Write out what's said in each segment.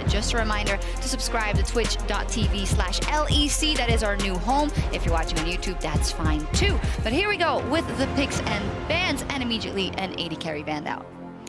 just a reminder to subscribe to twitch.tv/LEC. That is our new home. If you're watching on YouTube, that's fine too. But here we go with the picks and bans, and immediately an AD carry banned out.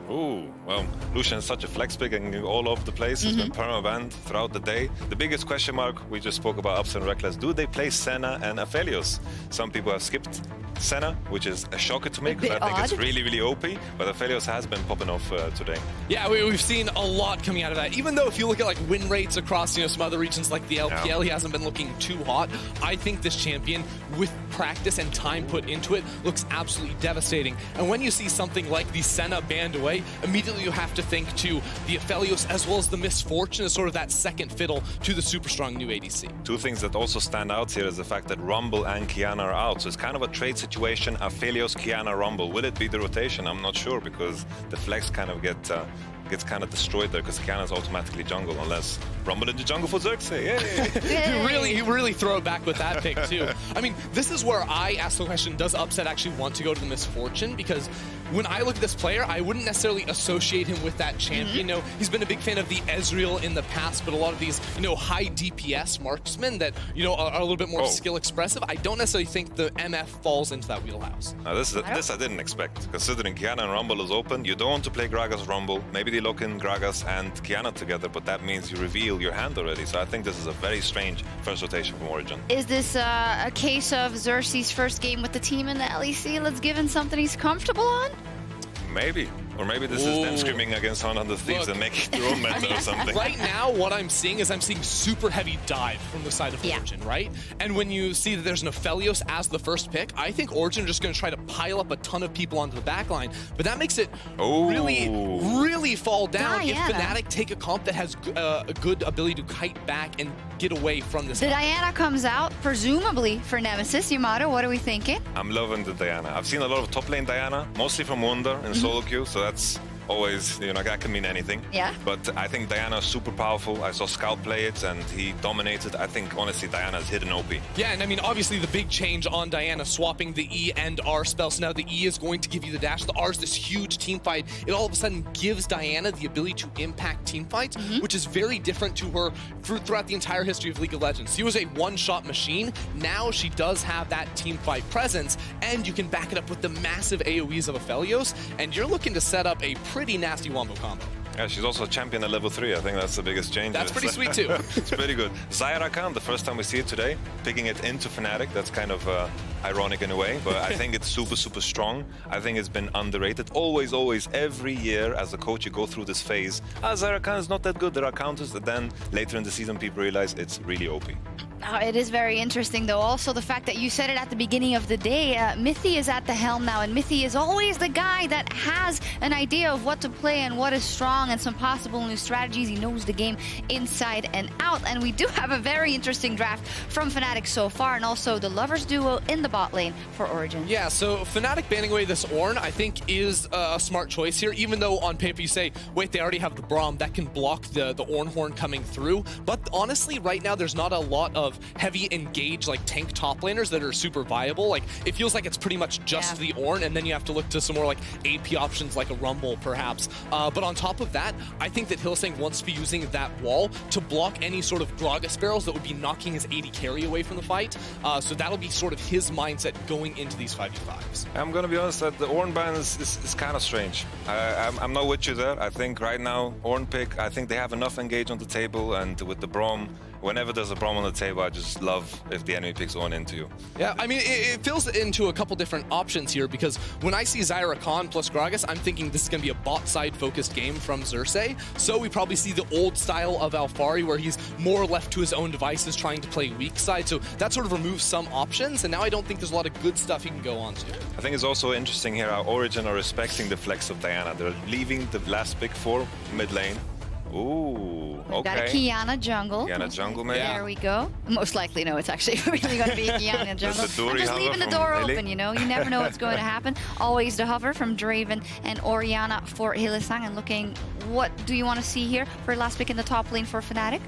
Ooh, well, Lucian is such a flex pick and all over the place. He's been perma-banned throughout the day. The biggest question mark, we just spoke about Ups and Reckless. Do they play Senna and Aphelios? Some people have skipped Senna, which is a shocker to me because I think it's really, really OP. But Aphelios has been popping off today. Yeah, we've seen a lot coming out of that. Even though if you look at like win rates across some other regions like the LPL, he hasn't been looking too hot. I think this champion, with practice and time put into it, looks absolutely devastating. And when you see something like the Senna banned away, immediately you have to think to the Aphelios as well as the Misfortune as sort of that second fiddle to the super strong new ADC. Two things that also stand out here is the fact that Rumble and Kiana are out. So it's kind of a trade situation, Aphelios, Kiana, Rumble. Will it be the rotation? I'm not sure because the flex kind of gets kind of destroyed there because Kiana's automatically jungle unless Rumble into jungle for Xerxes. Yay! You really throw it back with that pick too. I mean, this is where I ask the question, does Upset actually want to go to the Misfortune? Because when I look at this player, I wouldn't necessarily associate him with that champion. He's been a big fan of the Ezreal in the past, but a lot of these, high DPS marksmen that, are a little bit more skill expressive, I don't necessarily think the MF falls into that wheelhouse. Now this I didn't expect. Considering Kiana and Rumble is open, you don't want to play Gragas Rumble. Maybe they lock in Gragas and Kiana together, but that means you reveal your hand already. So I think this is a very strange first rotation from Origen. Is this a case of Xerxes' first game with the team in the LEC? Let's give him something he's comfortable on? Maybe. Or maybe this is them screaming against 100 Thieves and making their own meta or something. Right now, what I'm seeing is I'm seeing super heavy dive from the side of Origen, right? And when you see that there's an Aphelios as the first pick, I think Origen are just going to try to pile up a ton of people onto the back line. But that makes it really fall down if Fnatic take a comp that has a good ability to kite back and get away from this. The Diana comes out, presumably for Nemesis. Yamato, what are we thinking? I'm loving the Diana. I've seen a lot of top lane Diana, mostly from Wunder in solo queue, so that's always, that can mean anything. Yeah. But I think Diana is super powerful. I saw Scout play it and he dominated. I think, honestly, Diana's hidden OP. Yeah, and I mean, obviously the big change on Diana, swapping the E and R spell. So now the E is going to give you the dash. The R is this huge team fight. It all of a sudden gives Diana the ability to impact team fights, which is very different to her throughout the entire history of League of Legends. She was a one-shot machine. Now she does have that team fight presence, and you can back it up with the massive AoEs of Aphelios, and you're looking to set up a pretty nasty wombo combo. Yeah, she's also a champion at level 3. I think that's the biggest change. That's pretty sweet too. It's pretty good. Zyra Khan, the first time we see it today, picking it into Fnatic. That's kind of ironic in a way, but I think it's super, super strong. I think it's been underrated. Always, every year as a coach, you go through this phase. Zyra Khan is not that good. There are counters that then later in the season, people realize it's really OP. It is very interesting, though. Also, the fact that you said it at the beginning of the day, Mithy is at the helm now, and Mithy is always the guy that has an idea of what to play and what is strong and some possible new strategies. He knows the game inside and out, and we do have a very interesting draft from Fnatic so far, and also the Lovers duo in the bot lane for Origen. Yeah, so Fnatic banning away this Ornn, I think, is a smart choice here, even though on paper you say, wait, they already have the Braum that can block the Ornn horn coming through. But honestly, right now, there's not a lot of heavy engage like tank top laners that are super viable. Like it feels like it's pretty much just the Ornn, and then you have to look to some more like AP options like a Rumble perhaps. But on top of that, I think that Hylissang wants to be using that wall to block any sort of Gragas barrels that would be knocking his AD carry away from the fight. So that'll be sort of his mindset going into these 5v5s. I'm gonna be honest that the Ornn ban is kind of strange. I'm not with you there. I think right now, Ornn pick, I think they have enough engage on the table, and with the Braum, whenever there's a Braum on the table, I just love if the enemy picks Ornn into you. Yeah, I mean, it fills into a couple different options here, because when I see Zyra Khan plus Gragas, I'm thinking this is going to be a bot side focused game from Xerxes. So we probably see the old style of Alphari, where he's more left to his own devices trying to play weak side. So that sort of removes some options, and now I don't think there's a lot of good stuff he can go on to. I think it's also interesting here how Origen are respecting the flex of Diana. They're leaving the last pick for mid lane. Ooh, okay. Got a Kiana jungle. Kiana jungle, maybe. There we go. Most likely, no, it's actually really going to be a Kiana jungle. I'm just leaving the door open, you know? You never know what's going to happen. Always the hover from Draven and Oriana for Hylissang. And looking, what do you want to see here for last pick in the top lane for Fnatic?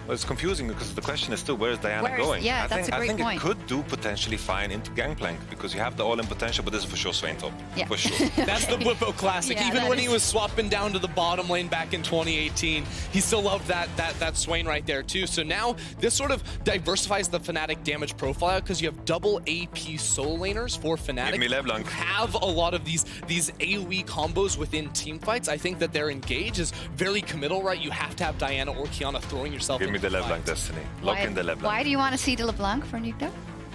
Well, it's confusing because the question is still, where's Diana going? Yeah, that's a great point. I point. think it could do potentially fine into Gangplank because you have the all-in potential, but this is for sure Swain top. Yeah. For sure. That's the Whippo classic. Yeah, Even when he was swapping down to the bottom lane back in 2018, he still loved that Swain right there too. So now this sort of diversifies the Fnatic damage profile because you have double AP solo laners for Fnatic. Give me LeBlanc. Who have a lot of these AoE combos within team fights. I think that their engage is very committal, right? You have to have Diana or Kiana throwing yourself Give in me the LeBlanc Destiny. Lock in the LeBlanc. Why do you want to see the LeBlanc for Nuke?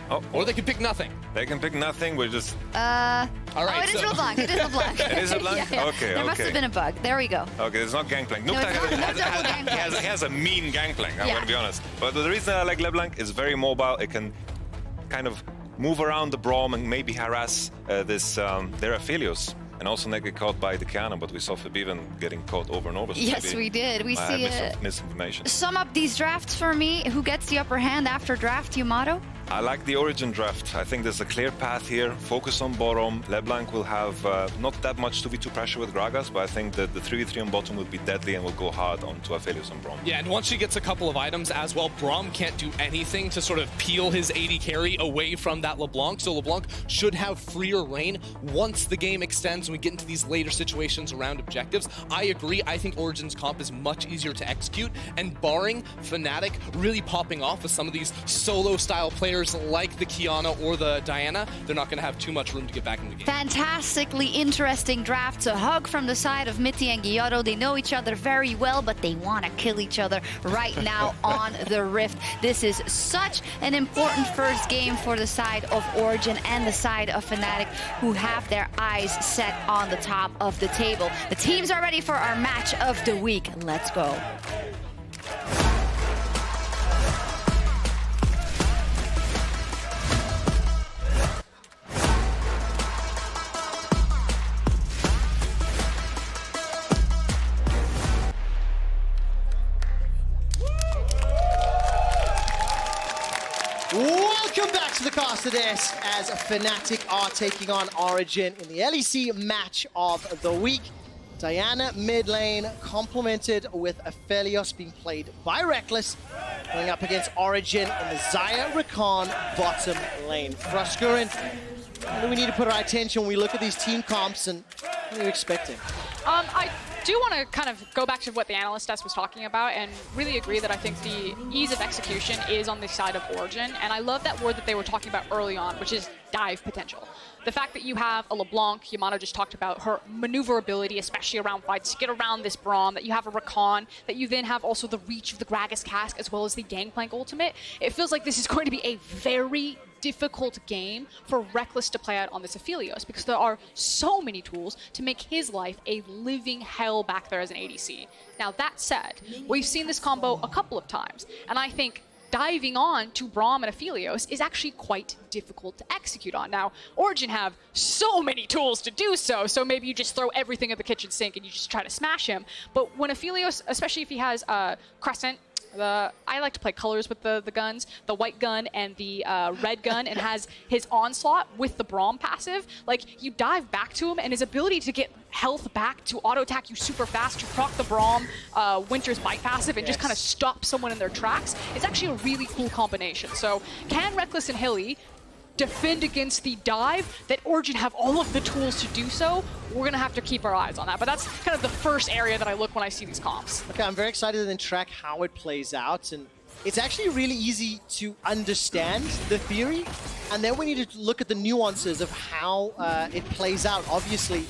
Oh, Or they can pick nothing. they can pick nothing. We're just... All right, oh, it is LeBlanc. It is LeBlanc. It is LeBlanc? Yeah. Okay, There must have been a bug. There we go. Okay, it's not Gangplank. No, it's not. No double Gangplank. He has a mean Gangplank, I'm Yeah. going to be honest. But the reason I like LeBlanc is very mobile. It can kind of move around the Braum and maybe harass their Aphelios. And also not get caught by the Kiana, but we saw Fabiven getting caught over and over. So Yes, maybe we did. We I see had it. misinformation. Sum up these drafts for me. Who gets the upper hand after draft, Yamato? I like the Origin draft. I think there's a clear path here. Focus on bottom. LeBlanc will have not that much 2v2 pressure with Gragas, but I think that the 3v3 on bottom will be deadly and will go hard onto Aphelios and Braum. Yeah, and once she gets a couple of items as well, Braum can't do anything to sort of peel his AD carry away from that LeBlanc. So LeBlanc should have freer reign once the game extends and we get into these later situations around objectives. I agree. I think Origin's comp is much easier to execute, and barring Fnatic really popping off with some of these solo-style players like the Kiana or the Diana, they're not going to have too much room to get back in the game. Fantastically interesting drafts. A hug from the side of Mithy and Gyotto. They know each other very well, but they want to kill each other right now on the Rift. This is such an important first game for the side of Origen and the side of Fnatic, who have their eyes set on the top of the table. The teams are ready for our match of the week. Let's go. Welcome back to the cast of this as Fnatic are taking on Origen in the LEC match of the week. Diana mid lane, complemented with Aphelios being played by Reckless, going up against Origen in the Xayah Rakan bottom lane. Fruscurin, what do we need to put our attention when we look at these team comps, and what are you expecting? I do want to kind of go back to what the analyst desk was talking about and really agree that I think the ease of execution is on the side of Origen, and I love that word that they were talking about early on, which is dive potential. The fact that you have a LeBlanc, Yamato just talked about her maneuverability, especially around fights, to get around this Braum, that you have a Rakan, that you then have also the reach of the Gragas Cask as well as the Gangplank ultimate. It feels like this is going to be a very difficult game for Reckless to play out on this Aphelios because there are so many tools to make his life a living hell back there as an ADC. Now that said, we've seen this combo a couple of times, and I think diving on to Braum and Aphelios is actually quite difficult to execute on. Now, Origen have so many tools to do so, so maybe you just throw everything at the kitchen sink and you just try to smash him. But when Aphelios, especially if he has Crescent, I like to play colors with the guns, the white gun and the red gun, and has his onslaught with the Braum passive. Like, you dive back to him, and his ability to get health back, to auto attack you super fast, to proc the Braum Winter's Bite passive and just kind of stop someone in their tracks is actually a really cool combination. So can Reckless and Hilly defend against the dive that Origen have all of the tools to do so? We're going to have to keep our eyes on that. But that's kind of the first area that I look when I see these comps. Okay, I'm very excited to then track how it plays out, and it's actually really easy to understand the theory, and then we need to look at the nuances of how it plays out, obviously,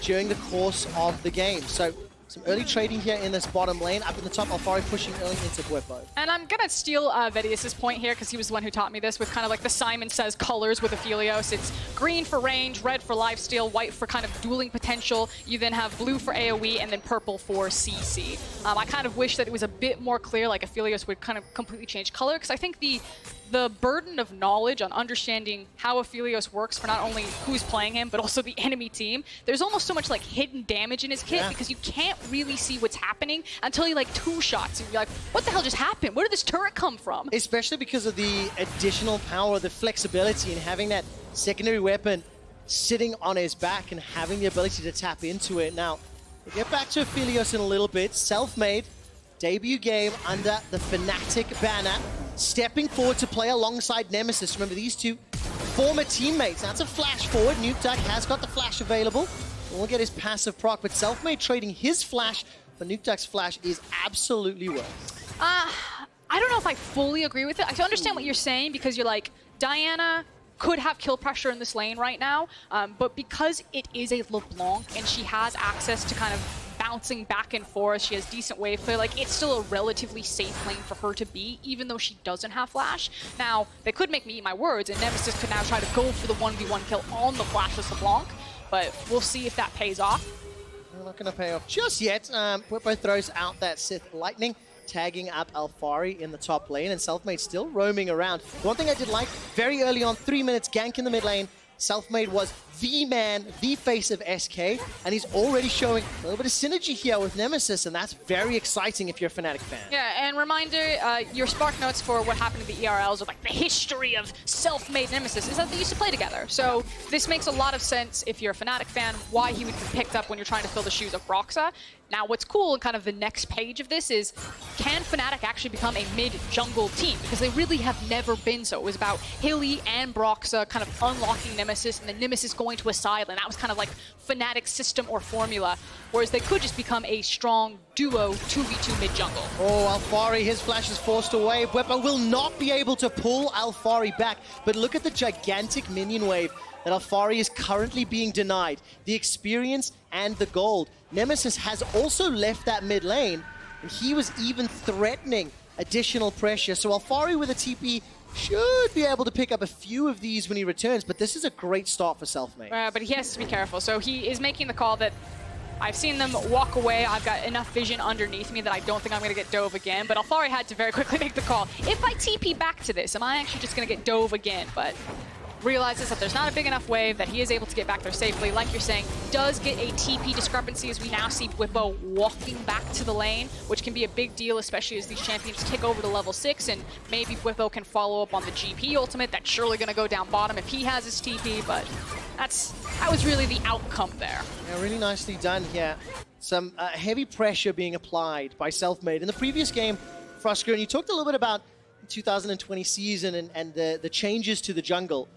during the course of the game. So some early trading here in this bottom lane. Up in the top, Alfari pushing early into Whippo. And I'm going to steal Vedius' point here because he was the one who taught me this with kind of like the Simon Says colors with Aphelios. It's green for range, red for lifesteal, white for kind of dueling potential. You then have blue for AoE, and then purple for CC. I kind of wish that it was a bit more clear, like Aphelios would kind of completely change color, because I think the burden of knowledge on understanding how Aphelios works for not only who's playing him, but also the enemy team, there's almost so much like hidden damage in his kit because you can't really see what's happening until he like two shots. And you're like, what the hell just happened? Where did this turret come from? Especially because of the additional power, the flexibility, and having that secondary weapon sitting on his back and having the ability to tap into it. Now, we'll get back to Aphelios in a little bit. Self-made. debut game under the Fnatic banner, stepping forward to play alongside Nemesis. Remember, these two former teammates. That's a flash forward. Nukeduck has got the flash available. We'll get his passive proc, but Selfmade trading his flash for Nukeduck's flash is absolutely worth. I don't know if I fully agree with it. I understand what you're saying because you're like, Diana could have kill pressure in this lane right now, but because it is a LeBlanc and she has access to kind of bouncing back and forth, she has decent wave play, like it's still a relatively safe lane for her to be, even though she doesn't have flash. Now, they could make me eat my words and Nemesis could now try to go for the 1v1 kill on the flashless LeBlanc, but we'll see if that pays off. They're not going to pay off just yet. Whippo throws out that Sith Lightning, tagging up Alphari in the top lane, and Selfmade still roaming around. The one thing I did like, very early on, 3 minutes, gank in the mid lane, Selfmade was the man, the face of SK, and he's already showing a little bit of synergy here with Nemesis, and that's very exciting if you're a Fnatic fan. Yeah, and reminder, your Spark notes for what happened to the ERLs, or like the history of Selfmade Nemesis, is that they used to play together. So this makes a lot of sense if you're a Fnatic fan, why he would be picked up when you're trying to fill the shoes of Broxah. Now, what's cool and kind of the next page of this is, can Fnatic actually become a mid-jungle team? Because they really have never been so. It was about Hilly and Broxah kind of unlocking Nemesis, and then Nemesis going to a side lane. That was kind of like Fnatic's system or formula, whereas they could just become a strong duo 2v2 mid-jungle. Oh, Alphari, his flash is forced away. Whippo will not be able to pull Alphari back, but look at the gigantic minion wave that Alphari is currently being denied. The experience and the gold. Nemesis has also left that mid lane, and he was even threatening additional pressure. So Alphari with a TP should be able to pick up a few of these when he returns, but this is a great start for Selfmade. But he has to be careful. So he is making the call that I've seen them walk away. I've got enough vision underneath me that I don't think I'm going to get dove again. But Alphari had to very quickly make the call. If I TP back to this, am I actually just going to get dove again? But realizes that there's not a big enough wave, that he is able to get back there safely. Like you're saying, does get a TP discrepancy as we now see Whippo walking back to the lane, which can be a big deal, especially as these champions kick over to level 6, and maybe Whippo can follow up on the GP ultimate. That's surely going to go down bottom if he has his TP, but that was really the outcome there. Yeah, really nicely done here. Some heavy pressure being applied by Selfmade. In the previous game, Frosco, and you talked a little bit about the 2020 season and the changes to the jungle,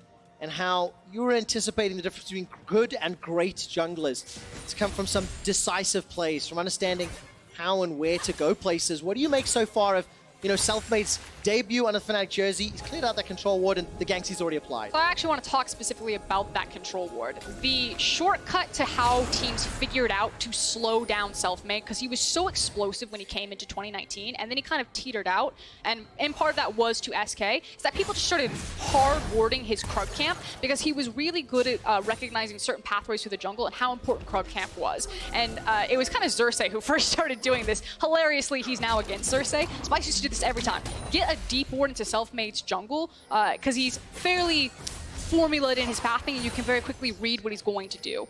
and how you were anticipating the difference between good and great junglers to come from some decisive plays, from understanding how and where to go places. What do you make so far of, Selfmade's debut on a Fnatic jersey? He's cleared out that control ward and the ganks he's already applied. So I actually want to talk specifically about that control ward. The shortcut to how teams figured out to slow down Selfmade, because he was so explosive when he came into 2019, and then he kind of teetered out, and part of that was to SK, is that people just started hard warding his Krug camp, because he was really good at recognizing certain pathways through the jungle and how important Krug camp was. And it was kind of Xerxes who first started doing this. Hilariously, he's now against Xerxes. Spice used to do this every time. Get a deep ward into Selfmade's jungle, because he's fairly formulated in his pathing, and you can very quickly read what he's going to do.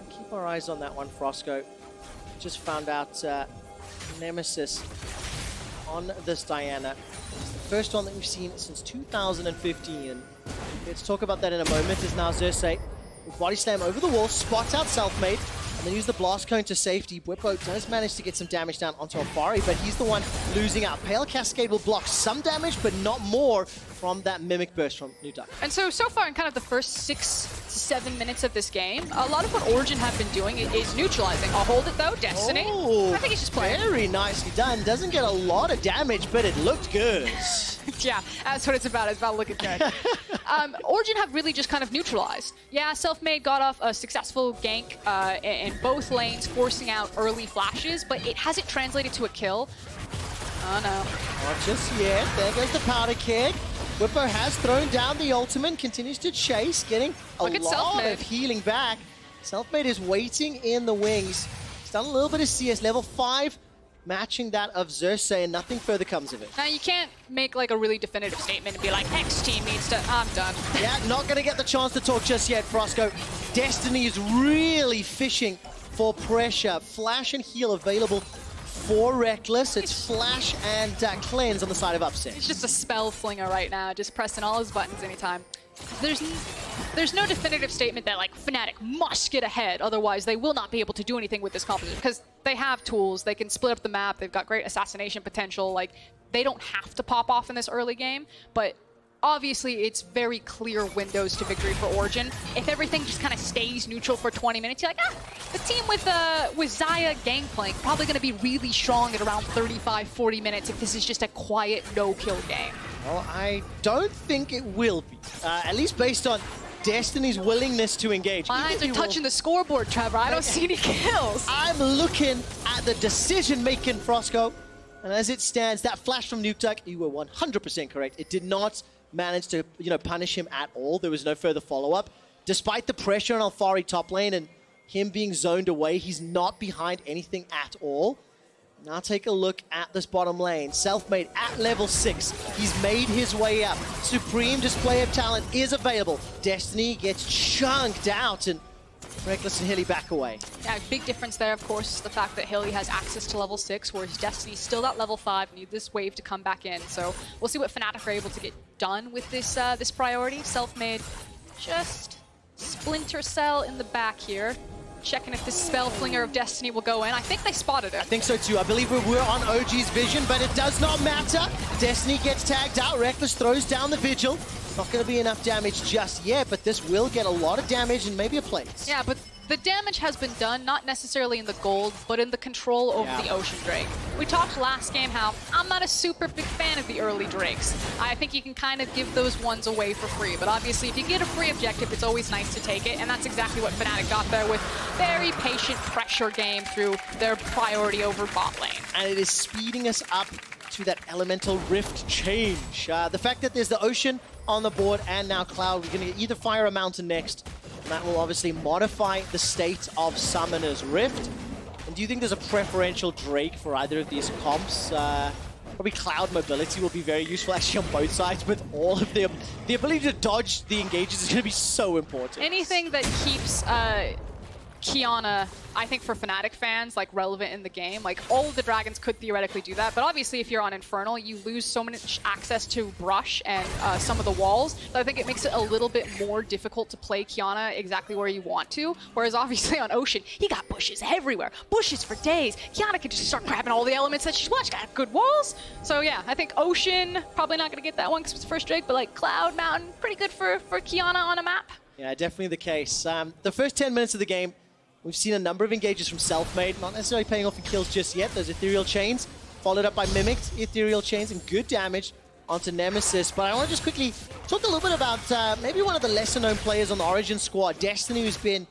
Keep our eyes on that one, Frosco. Just found out Nemesis on this Diana. It's the first one that we've seen since 2015. And let's talk about that in a moment. Is now Xerxes with body slam over the wall, spots out Selfmade, and then use the blast cone to safety. Whippo does manage to get some damage down onto Alphari, but he's the one losing out. Pale Cascade will block some damage, but not more from that Mimic Burst from Nukeduck. And so far in kind of the first 6 to 7 minutes of this game, a lot of what Origen have been doing is neutralizing. I'll hold it though, Destiny. Oh, I think he's just playing. Very nicely done. Doesn't get a lot of damage, but it looked good. Yeah, that's what it's about. It's about looking good. Origen have really just kind of neutralized. Yeah, Selfmade got off a successful gank in both lanes, forcing out early flashes, but it hasn't translated to a kill. Oh no. Not just yet. There goes the powder keg. Whippo has thrown down the ultimate, continues to chase, getting a lot of healing back. Selfmade is waiting in the wings. He's done a little bit of CS, level 5, matching that of Xerxes, and nothing further comes of it. Now, you can't make like a really definitive statement and be like, X team needs to, I'm done. Yeah, not going to get the chance to talk just yet, Frosco. Destiny is really fishing for pressure. Flash and heal available for Reckless. It's Flash and Cleanse on the side of Upset. He's just a spell flinger right now, just pressing all his buttons anytime. there's no definitive statement that like Fnatic must get ahead, otherwise they will not be able to do anything with this composition, because they have tools, they can split up the map, they've got great assassination potential, like they don't have to pop off in this early game, but obviously it's very clear windows to victory for Origen. If everything just kind of stays neutral for 20 minutes, you're like, the team with Xayah Gangplank probably going to be really strong at around 35-40 minutes if this is just a quiet no-kill game. Well, I don't think it will be, at least based on Destiny's willingness to engage. My eyes are touching the scoreboard, Trevor. I don't see any kills. I'm looking at the decision-making, Frosco, and as it stands, that flash from Nukeduck, you were 100% correct. It did not manage to, punish him at all. There was no further follow-up. Despite the pressure on Alfari top lane and him being zoned away, he's not behind anything at all. Now take a look at this bottom lane. Selfmade at level 6. He's made his way up. Supreme display of talent is available. Destiny gets chunked out and Reckless and Hilly back away. Yeah, big difference there, of course, is the fact that Hilly has access to level 6, whereas Destiny's still at level 5, need this wave to come back in. So we'll see what Fnatic are able to get done with this this priority. Selfmade just Splinter Cell in the back here. Checking if this Spell Flinger of Destiny will go in. I think they spotted it. I think so too. I believe we were on OG's vision, but it does not matter. Destiny gets tagged out. Reckless throws down the Vigil. Not going to be enough damage just yet, but this will get a lot of damage and maybe a place. Yeah, but the damage has been done, not necessarily in the gold, but in the control over the Ocean Drake. We talked last game how I'm not a super big fan of the early Drakes. I think you can kind of give those ones away for free, but obviously if you get a free objective, it's always nice to take it, and that's exactly what Fnatic got there with very patient pressure game through their priority over bot lane. And it is speeding us up to that Elemental Rift change. The fact that there's the Ocean on the board and now Cloud, we're going to either fire a Mountain next. And that will obviously modify the state of Summoner's Rift. And do you think there's a preferential Drake for either of these comps? Probably Cloud mobility will be very useful actually on both sides with all of them. The ability to dodge the engages is going to be so important. Anything that keeps Qiyana, I think for Fnatic fans, like relevant in the game, like all of the dragons could theoretically do that, but obviously if you're on Infernal, you lose so much access to brush and some of the walls, that I think it makes it a little bit more difficult to play Qiyana exactly where you want to, whereas obviously on Ocean, he got bushes everywhere, bushes for days. Qiyana could just start grabbing all the elements that she's watched, got good walls. So yeah, I think Ocean, probably not going to get that one because it's the first Drake, but like Cloud, Mountain, pretty good for Qiyana on a map. Yeah, definitely the case. The first 10 minutes of the game, we've seen a number of engages from Selfmade, not necessarily paying off in kills just yet. Those Ethereal Chains, followed up by Mimicked Ethereal Chains and good damage onto Nemesis. But I want to just quickly talk a little bit about maybe one of the lesser-known players on the Origen squad, Destiny, who's been,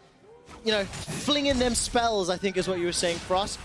flinging them spells, I think is what you were saying, Frost.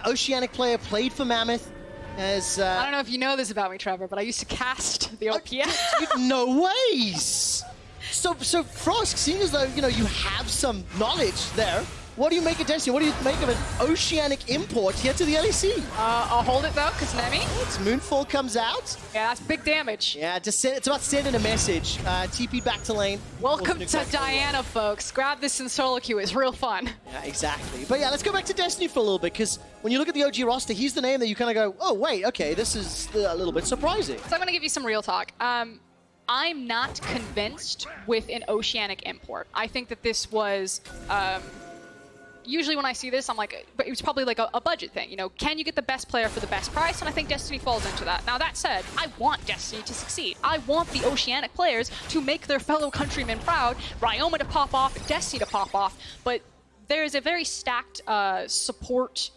Oceanic player, played for Mammoth. As, I don't know if you know this about me, Trevor, but I used to cast the OPS. No ways! So Frost, seeing as though, you have some knowledge there, what do you make of Destiny? What do you make of an Oceanic import here to the LEC? I'll hold it though, because Nemi. It's Moonfall comes out. Yeah, that's big damage. Yeah, it's about sending a message. TP back to lane. Welcome to Diana, folks. Grab this in solo queue. It's real fun. Yeah, exactly. But yeah, let's go back to Destiny for a little bit, because when you look at the OG roster, he's the name that you kind of go, oh, wait, okay, this is a little bit surprising. So I'm going to give you some real talk. I'm not convinced with an Oceanic import. I think that this was, usually when I see this, I'm like, but it was probably like a budget thing. Can you get the best player for the best price? And I think Destiny falls into that. Now that said, I want Destiny to succeed. I want the Oceanic players to make their fellow countrymen proud, Ryoma to pop off, Destiny to pop off, but there is a very stacked support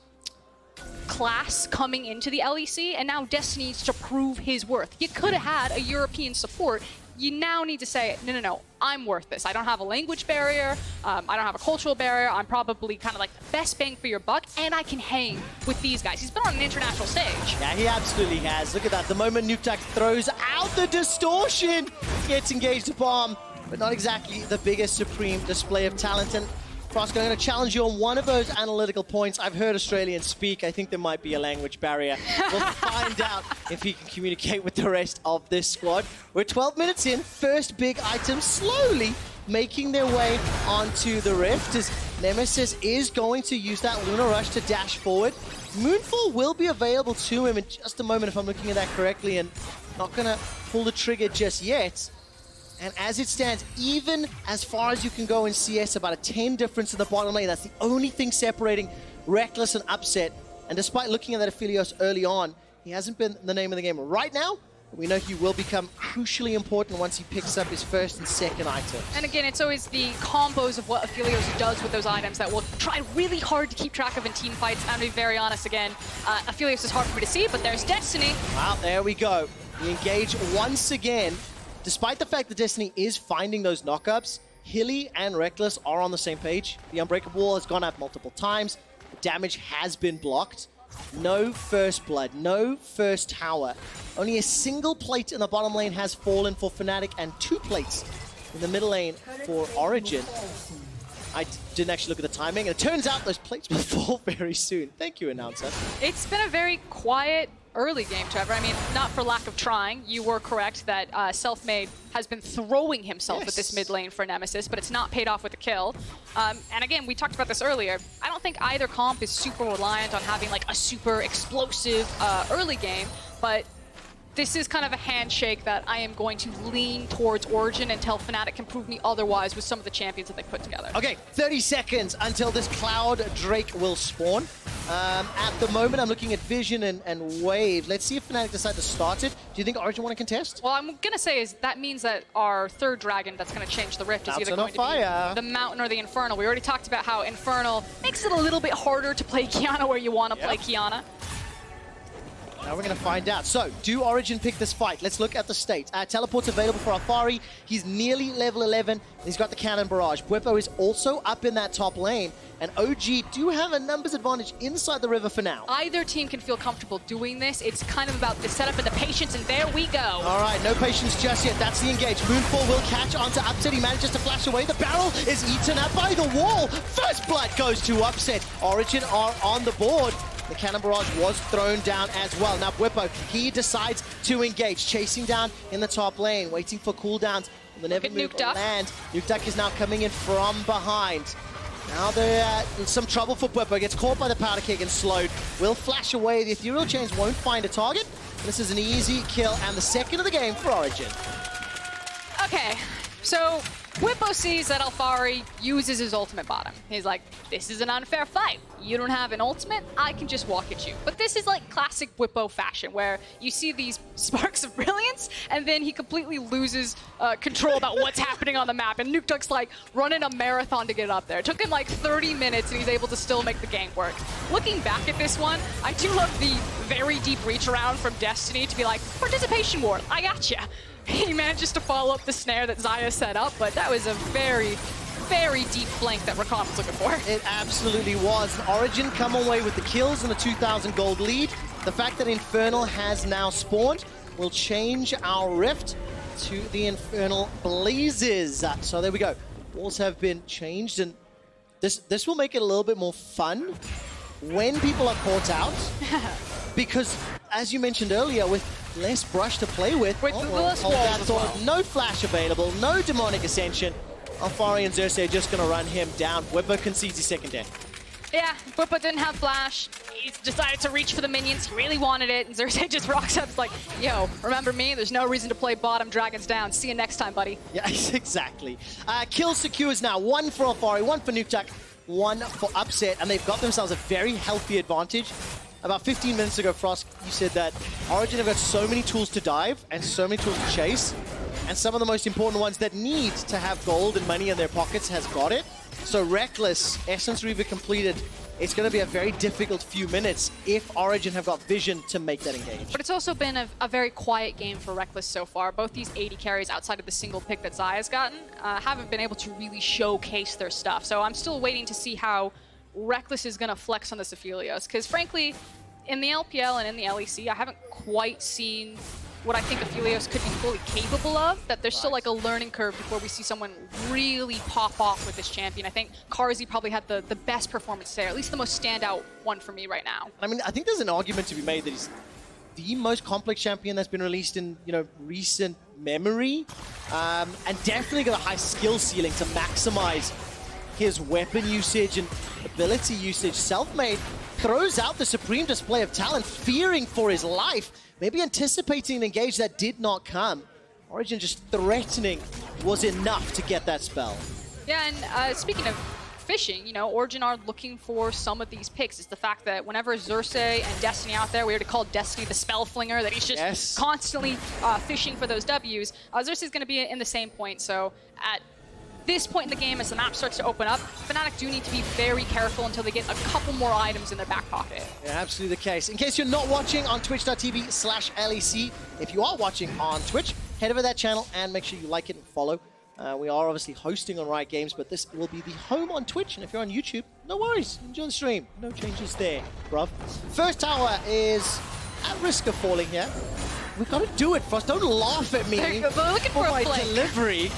class coming into the LEC, and now Destiny needs to prove his worth. You could have had a European support. You now need to say, no, I'm worth this. I don't have a language barrier. I don't have a cultural barrier. I'm probably kind of like the best bang for your buck, and I can hang with these guys. He's been on an international stage. Yeah, he absolutely has. Look at that. The moment Nukeduck throws out the distortion, gets engaged upon, but not exactly the biggest Supreme display of talent. And Frosco, I'm going to challenge you on one of those analytical points. I've heard Australians speak. I think there might be a language barrier. We'll find out if he can communicate with the rest of this squad. We're 12 minutes in. First big item slowly making their way onto the Rift as Nemesis is going to use that Lunar Rush to dash forward. Moonfall will be available to him in just a moment if I'm looking at that correctly, and not going to pull the trigger just yet. And as it stands, even as far as you can go in CS, about a 10 difference in the bottom lane. That's the only thing separating Reckless and Upset. And despite looking at that Aphelios early on, he hasn't been the name of the game right now. We know he will become crucially important once he picks up his first and second items. And again, it's always the combos of what Aphelios does with those items that we'll try really hard to keep track of in team fights. I'm going to be very honest again. Aphelios is hard for me to see, but there's Destiny. Wow, there we go. We engage once again. Despite the fact that Destiny is finding those knockups, Hilly and Reckless are on the same page. The Unbreakable Wall has gone up multiple times. The damage has been blocked. No first blood, no first tower. Only a single plate in the bottom lane has fallen for Fnatic and 2 plates in the middle lane for Origen. I didn't actually look at the timing, and it turns out those plates will fall very soon. Thank you, announcer. It's been a very quiet early game, Trevor. I mean, not for lack of trying. You were correct that Selfmade has been throwing himself at this mid lane for Nemesis, but it's not paid off with a kill. And again, we talked about this earlier. I don't think either comp is super reliant on having like a super explosive early game, but this is kind of a handshake that I am going to lean towards Origen until Fnatic can prove me otherwise with some of the champions that they put together. Okay, 30 seconds until this Cloud Drake will spawn. At the moment, I'm looking at Vision and Wave. Let's see if Fnatic decide to start it. Do you think Origen want to contest? Well, I'm going to say is that means that our third dragon that's going to change the Rift is either going to be the Mountain or the Infernal. We already talked about how Infernal makes it a little bit harder to play Qiyana where you want to play Qiyana. Now we're going to find out. So, do Origen pick this fight? Let's look at the state. Teleport's available for Alfari. He's nearly level 11. He's got the Cannon Barrage. Bwipo is also up in that top lane. And OG do have a numbers advantage inside the river for now. Either team can feel comfortable doing this. It's kind of about the setup and the patience, and there we go. All right, no patience just yet. That's the engage. Moonfall will catch onto Upset. He manages to flash away. The barrel is eaten up by the wall. First blood goes to Upset. Origen are on the board. The Cannon Barrage was thrown down as well. Now Bwipo, he decides to engage, chasing down in the top lane, waiting for cooldowns on the Never Move land. Nuke Duck is now coming in from behind. Now there's some trouble for Bwipo. Gets caught by the powder keg and slowed. Will flash away. The Ethereal Chains won't find a target. This is an easy kill and the second of the game for Origen. Okay, so Bwipo sees that Alfari uses his ultimate bottom. He's like, this is an unfair fight. You don't have an ultimate, I can just walk at you. But this is like classic Bwipo fashion, where you see these sparks of brilliance, and then he completely loses control about what's happening on the map. And Nuke Duck's like running a marathon to get up there. It took him like 30 minutes, and he's able to still make the game work. Looking back at this one, I do love the very deep reach around from Destiny to be like, participation ward, I gotcha. He manages to follow up the snare that Xayah set up, but that was a very, very deep flank that Rakan was looking for. It absolutely was. Origen come away with the kills and a 2,000 gold lead. The fact that Infernal has now spawned will change our Rift to the Infernal Blazes. So there we go. Walls have been changed, and this will make it a little bit more fun when people are caught out. Because, as you mentioned earlier, with less brush to play with, less walls as well. No flash available, no demonic ascension. Alfari and Xerxes are just going to run him down. Bwipo concedes his second death. Yeah, Bwipo didn't have flash. He decided to reach for the minions. He really wanted it, and Xerxes just rocks up. It's like, yo, remember me? There's no reason to play bottom, dragons down. See you next time, buddy. Yeah, exactly. Kill secures now. 1 for Alfari, 1 for Nuke Duck, 1 for Upset, and they've got themselves a very healthy advantage. About 15 minutes ago, Frost, you said that Origen have got so many tools to dive and so many tools to chase, and some of the most important ones that need to have gold and money in their pockets has got it. So Reckless, Essence Reaver completed. It's going to be a very difficult few minutes if Origen have got vision to make that engage. But it's also been a very quiet game for Reckless so far. Both these 80 carries outside of the single pick that Xayah's gotten haven't been able to really showcase their stuff. So I'm still waiting to see how Reckless is going to flex on this Aphelios, because frankly, in the LPL and in the LEC, I haven't quite seen what I think Aphelios could be fully capable of, that there's still like a learning curve before we see someone really pop off with this champion. I think Karzi probably had the best performance there, at least the most standout one for me right now. I mean, I think there's an argument to be made that he's the most complex champion that's been released in, recent memory, and definitely got a high skill ceiling to maximize his weapon usage and ability usage. Selfmade throws out the supreme display of talent, fearing for his life, maybe anticipating an engage that did not come. Origen just threatening was enough to get that spell. Yeah, and speaking of fishing, you know, Origen are looking for some of these picks. It's the fact that whenever Xerxe and Destiny out there, we already called Destiny the spell flinger, that he's just constantly fishing for those Ws. Xerxe is going to be in the same point, so at this point in the game, as the map starts to open up, Fnatic do need to be very careful until they get a couple more items in their back pocket. Yeah, absolutely the case. In case you're not watching on twitch.tv/LEC, if you are watching on Twitch, head over to that channel and make sure you like it and follow. We are obviously hosting on Riot Games, but this will be the home on Twitch. And if you're on YouTube, no worries. Enjoy the stream. No changes there, bruv. First tower is at risk of falling here. We've got to do it, Frost. Don't laugh at me looking for my a flank. delivery.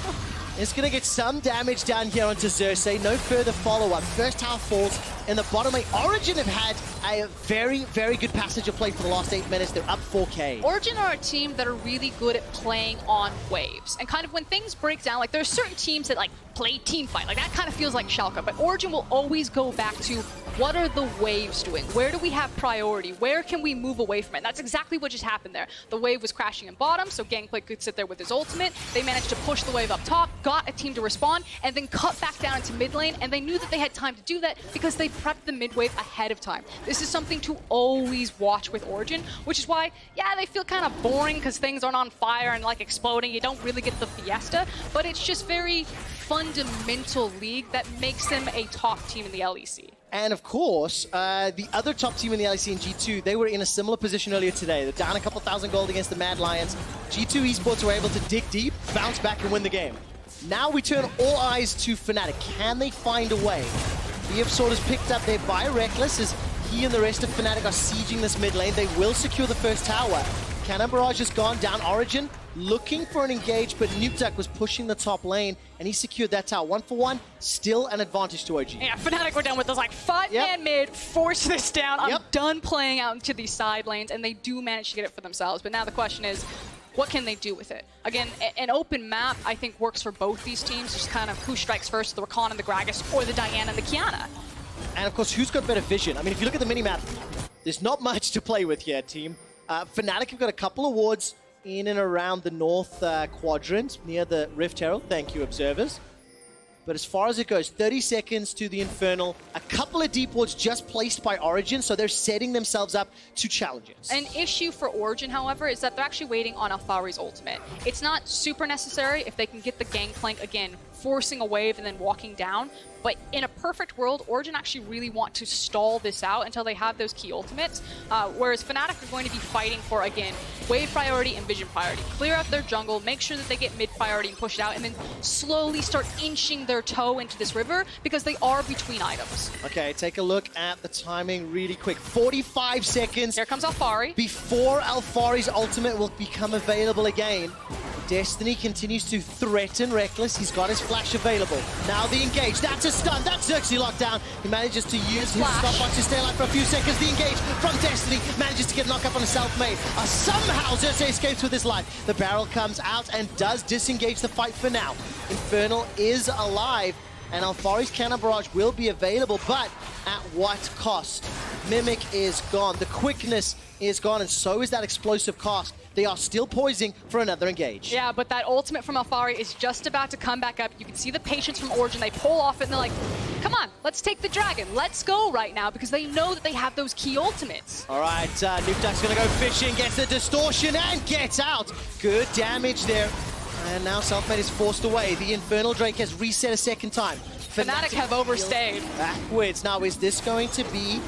It's going to get some damage down here onto Xerxe. No further follow-up. First tower falls in the bottom lane. Origen have had a very, very good passage of play for the last 8 minutes. They're up 4K. Origen are a team that are really good at playing on waves. And kind of when things break down, like there are certain teams that like play team fight. Like that kind of feels like Schalke. But Origen will always go back to what are the waves doing? Where do we have priority? Where can we move away from it? And that's exactly what just happened there. The wave was crashing in bottom, so Gangplank could sit there with his ultimate. They managed to push the wave up top, got a team to respond, and then cut back down into mid lane. And they knew that they had time to do that because they prepped the mid wave ahead of time. This is something to always watch with Origen, which is why, yeah, they feel kind of boring because things aren't on fire and like exploding. You don't really get the fiesta, but it's just very fundamental league that makes them a top team in the LEC. And of course, the other top team in the LEC in G2, they were in a similar position earlier today. They're down a couple thousand gold against the Mad Lions. G2 eSports were able to dig deep, bounce back, and win the game. Now we turn all eyes to Fnatic. Can they find a way? BF Sword has picked up their buy Reckless as he and the rest of Fnatic are sieging this mid lane. They will secure the first tower. Cannon Barrage has gone down. Origen looking for an engage, but Nukeduck was pushing the top lane, and he secured that tower. 1-for-1, still an advantage to OG. Yeah, Fnatic were done with those like 5-man mid, force this down. I'm done playing out into these side lanes, and they do manage to get it for themselves. But now the question is, what can they do with it? Again, an open map, I think, works for both these teams. Just kind of who strikes first, the Rakan and the Gragas, or the Diana and the Kiana. And of course, who's got better vision? I mean, if you look at the minimap, there's not much to play with here, team. Fnatic have got a couple of wards in and around the north quadrant near the Rift Herald. Thank you, observers. But as far as it goes, 30 seconds to the Infernal. A couple of deep wards just placed by Origen, so they're setting themselves up to challenge it. An issue for Origen, however, is that they're actually waiting on Alphari's ultimate. It's not super necessary if they can get the Gangplank, again, forcing a wave and then walking down. But in a perfect world, Origen actually really want to stall this out until they have those key ultimates. Whereas Fnatic are going to be fighting for, again, wave priority and vision priority. Clear out their jungle, make sure that they get mid priority and push it out, and then slowly start inching their toe into this river because they are between items. Okay, take a look at the timing really quick. 45 seconds. Here comes Alphari. Before Alphari's ultimate will become available again. Destiny continues to threaten Reckless. He's got his flash available. Now the engage. That's a stun. That's Xerxe locked down. He manages to use his stopwatch to stay alive for a few seconds. The engage from Destiny manages to get knocked up on a self-made. Somehow Xerxe escapes with his life. The barrel comes out and does disengage the fight for now. Infernal is alive, and Alphari's Cannon Barrage will be available, but at what cost? Mimic is gone. The quickness is gone, and so is that explosive cast. They are still poising for another engage. Yeah, but that ultimate from Alphari is just about to come back up. You can see the patience from Origen. They pull off it, and they're like, come on, let's take the dragon. Let's go right now, because they know that they have those key ultimates. All right, Nukeduck's going to go fishing, gets the distortion, and gets out. Good damage there. And now Selfmade is forced away. The Infernal Drake has reset a second time. Fnatic have overstayed. Backwards. Now, is this going to be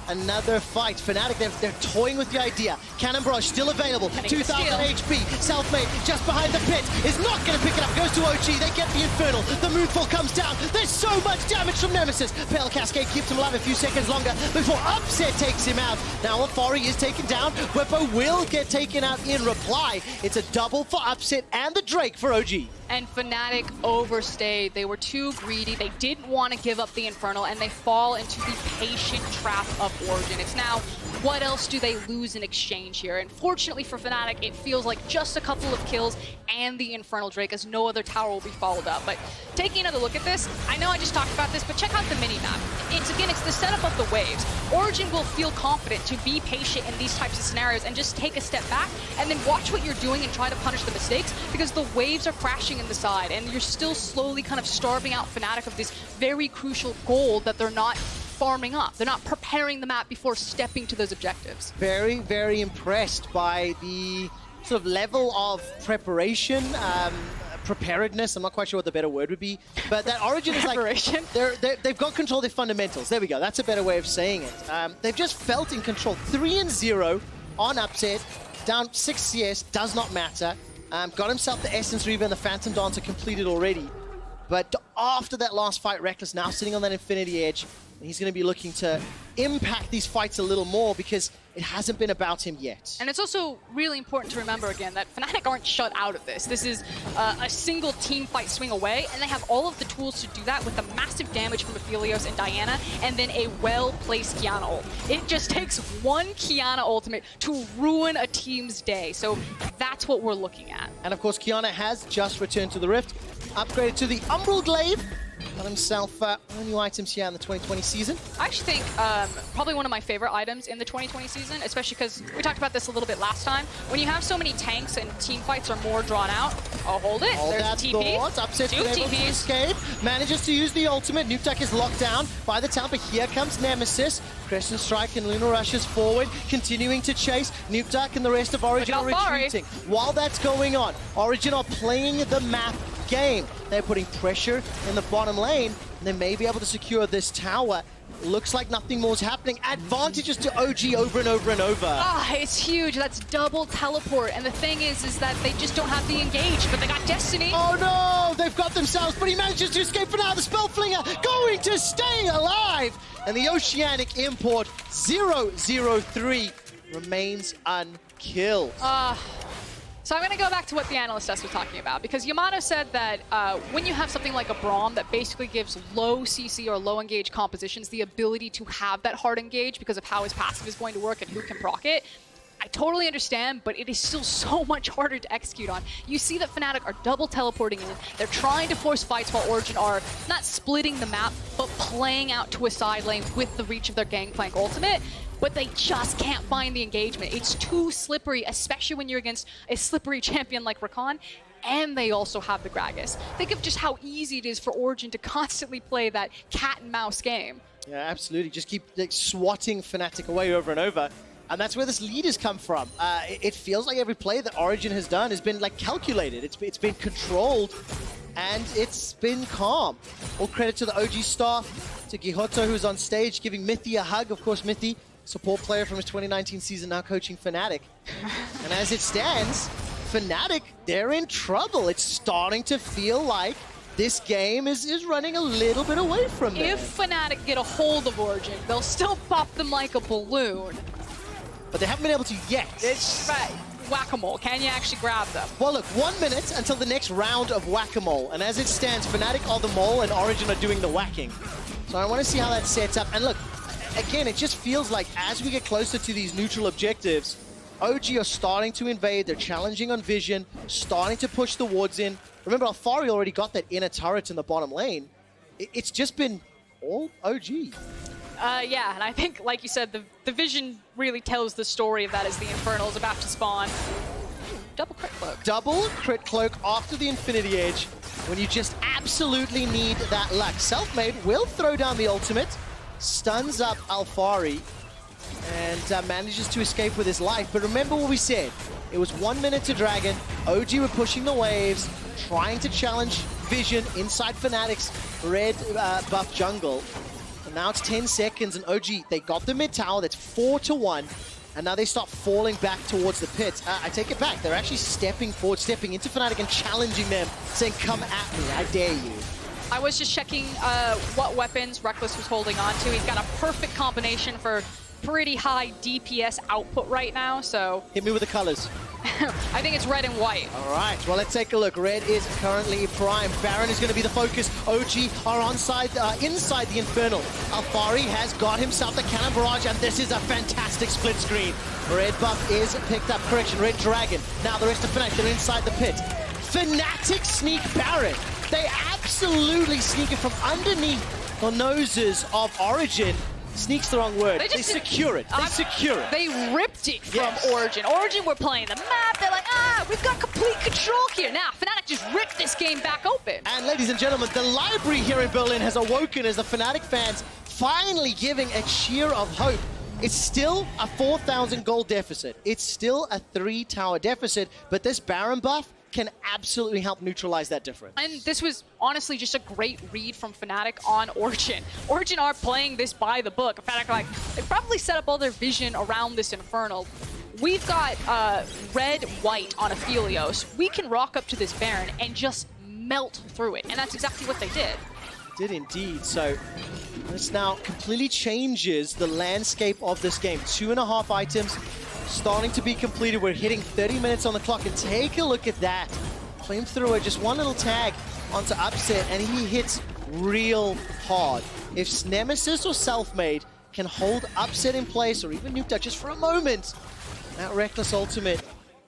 another fight? Fnatic, they're toying with the idea. Cannon Barrage still available. 2,000 HP. Selfmade just behind the pit is not going to pick it up. Goes to OG. They get the Infernal. The Moonfall comes down. There's so much damage from Nemesis. Pale Cascade keeps him alive a few seconds longer before Upset takes him out. Now Alphari is taken down. Whippo will get taken out in reply. It's a double for Upset and the Drake for OG. And Fnatic overstayed. They were too greedy. They didn't want to give up the Infernal, and they fall into the patient trap of Origen. It's now, what else do they lose in exchange here? And fortunately for Fnatic, it feels like just a couple of kills and the Infernal Drake, as no other tower will be followed up. But taking another look at this, I know I just talked about this, but check out the mini-map. It's the setup of the waves. Origen will feel confident to be patient in these types of scenarios and just take a step back and then watch what you're doing and try to punish the mistakes, because the waves are crashing in the side and you're still slowly kind of starving out Fnatic of this very crucial gold that they're not farming up. They're not preparing the map before stepping to those objectives. Very, very impressed by the sort of level of preparation, preparedness. I'm not quite sure what the better word would be, but that Origen is like, they've got control of their fundamentals. There we go. That's a better way of saying it. They've just felt in control. 3-0 on upset, down 6 CS, does not matter. Got himself the Essence Reaver and the Phantom Dancer completed already. But after that last fight, Reckless now sitting on that Infinity Edge, and he's going to be looking to impact these fights a little more because it hasn't been about him yet. And it's also really important to remember again that Fnatic aren't shut out of this. This is a single team fight swing away, and they have all of the tools to do that with the massive damage from Aphelios and Diana, and then a well-placed Kiana ult. It just takes one Kiana ultimate to ruin a team's day. So that's what we're looking at. And of course, Kiana has just returned to the Rift, upgraded to the Umbral Glaive. Got himself new items here in the 2020 season. I actually think probably one of my favorite items in the 2020 season, especially because we talked about this a little bit last time. When you have so many tanks and team fights are more drawn out, oh, hold it. All there's that a TP. thought, Upset's been able to escape, manages to use the ultimate. Nukeduck is locked down by the town, but here comes Nemesis. Crescent Strike and Luna rushes forward, continuing to chase. Nukeduck and the rest of Origen are retreating. While that's going on, Origen are playing the map game. They're putting pressure in the bottom lane, and they may be able to secure this tower. Looks like nothing more is happening. Advantages to OG over and over and over. Ah, it's huge. That's double teleport. And the thing is that they just don't have the engage, but they got Destiny. Oh no, they've got themselves, but he manages to escape for now. The Spellflinger going to stay alive. And the Oceanic import 003 remains unkilled. So I'm going to go back to what the analyst was talking about, because Yamato said that when you have something like a Braum that basically gives low CC or low engage compositions the ability to have that hard engage because of how his passive is going to work and who can proc it, I totally understand, but it is still so much harder to execute on. You see that Fnatic are double teleporting in. They're trying to force fights while Origen are not splitting the map, but playing out to a side lane with the reach of their Gangplank ultimate. But they just can't find the engagement. It's too slippery, especially when you're against a slippery champion like Rakan, and they also have the Gragas. Think of just how easy it is for Origen to constantly play that cat and mouse game. Yeah, absolutely. Just keep swatting Fnatic away over and over. And that's where this lead has come from. It feels like every play that Origen has done has been like calculated. It's been controlled, and it's been calm. All credit to the OG staff, to Gihoto, who's on stage giving Mithy a hug. Of course, Mithy, support player from his 2019 season, now coaching Fnatic. And as it stands, Fnatic, they're in trouble. It's starting to feel like this game is running a little bit away from them. If Fnatic get a hold of Origen, they'll still pop them like a balloon. But they haven't been able to yet. It's whack-a-mole. Can you actually grab them? Well, look, 1 minute until the next round of whack-a-mole. And as it stands, Fnatic are the mole and Origen are doing the whacking. So I want to see how that sets up. And look, again, it just feels like as we get closer to these neutral objectives, OG are starting to invade. They're challenging on vision, starting to push the wards in. Remember, Alfari already got that inner turret in the bottom lane. It's just been all OG. Yeah, and I think, like you said, the vision really tells the story of that as the Infernal is about to spawn. Double crit cloak. Double crit cloak after the Infinity Edge when you just absolutely need that luck. Selfmade will throw down the ultimate, stuns up Alfari, and manages to escape with his life. But remember what we said. It was 1 minute to Dragon. OG were pushing the waves, trying to challenge Vision inside Fnatic's red buff jungle. And now it's 10 seconds, and OG, they got the mid tower. That's 4-1. And now they start falling back towards the pit. I take it back. They're actually stepping forward, stepping into Fnatic and challenging them, saying, come at me, I dare you. I was just checking what weapons Reckless was holding on to. He's got a perfect combination for pretty high DPS output right now, so... Hit me with the colors. I think it's red and white. All right, well, let's take a look. Red is currently prime. Baron is going to be the focus. OG are inside the Infernal. Alfari has got himself the cannon barrage, and this is a fantastic split screen. Red buff is picked up. Correction, Red Dragon. Now the rest of Fnatic, they're inside the pit. Fnatic sneak Baron. They absolutely sneak it from underneath the noses of Origen. Sneak's the wrong word. They secure it. They secure it. They ripped it from Origen. Origen were playing the map. They're like, we've got complete control here. Now, Fnatic just ripped this game back open. And ladies and gentlemen, the library here in Berlin has awoken as the Fnatic fans finally giving a cheer of hope. It's still a 4,000 gold deficit. It's still a 3-tower deficit, but this Baron buff can absolutely help neutralize that difference. And this was honestly just a great read from Fnatic on Origen. Origen are playing this by the book. Fnatic, like, they probably set up all their vision around this Infernal. We've got red-white on Aphelios. We can rock up to this Baron and just melt through it. And that's exactly what they did. Did indeed. So this now completely changes the landscape of this game. 2.5 items starting to be completed. We're hitting 30 minutes on the clock, and take a look at that. Flamethrower, just one little tag onto Upset, and he hits real hard. If Nemesis or Selfmade can hold Upset in place, or even Nuke Duck just for a moment, that Reckless ultimate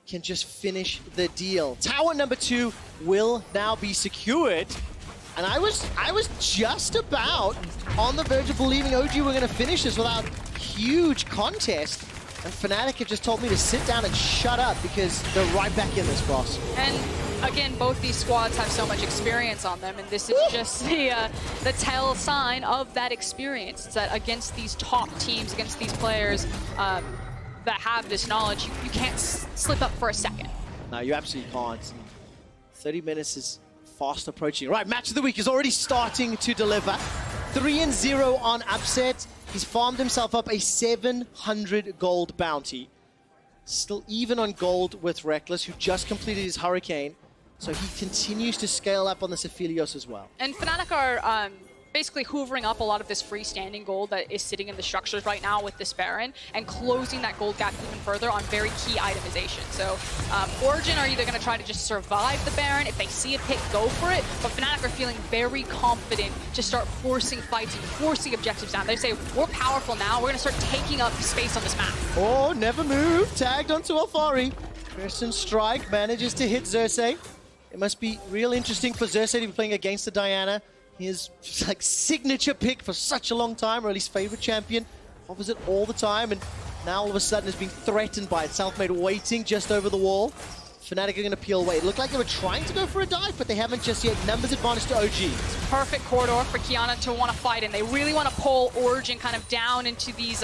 can just finish the deal. Tower number 2 will now be secured. And I was just about on the verge of believing OG were going to finish this without huge contest. And Fnatic have just told me to sit down and shut up because they're right back in this, boss. And again, both these squads have so much experience on them, and this is just the tell sign of that experience. It's that against these top teams, against these players that have this knowledge, you can't slip up for a second. No, you absolutely can't. 30 minutes is fast approaching. Right, match of the week is already starting to deliver. 3-0 on Upset. He's farmed himself up a 700 gold bounty. Still even on gold with Reckless, who just completed his Hurricane. So he continues to scale up on the Aphelios as well. And Fnatic are basically hoovering up a lot of this freestanding gold that is sitting in the structures right now with this Baron and closing that gold gap even further on very key itemization. So Origen are either going to try to just survive the Baron. If they see a pick, go for it. But Fnatic are feeling very confident to start forcing fights and forcing objectives down. They say, we're powerful now. We're going to start taking up space on this map. Oh, never move. Tagged onto Alfari. Crescent Strike manages to hit Xerxes. It must be real interesting for Xerxes to be playing against the Diana. His like signature pick for such a long time, or at least favorite champion. Offers it all the time, and now all of a sudden is being threatened by it. Selfmade waiting just over the wall. Fnatic are going to peel away. It looked like they were trying to go for a dive, but they haven't just yet. Numbers advantage to OG. Perfect corridor for Kiana to want to fight in. They really want to pull Origen kind of down into these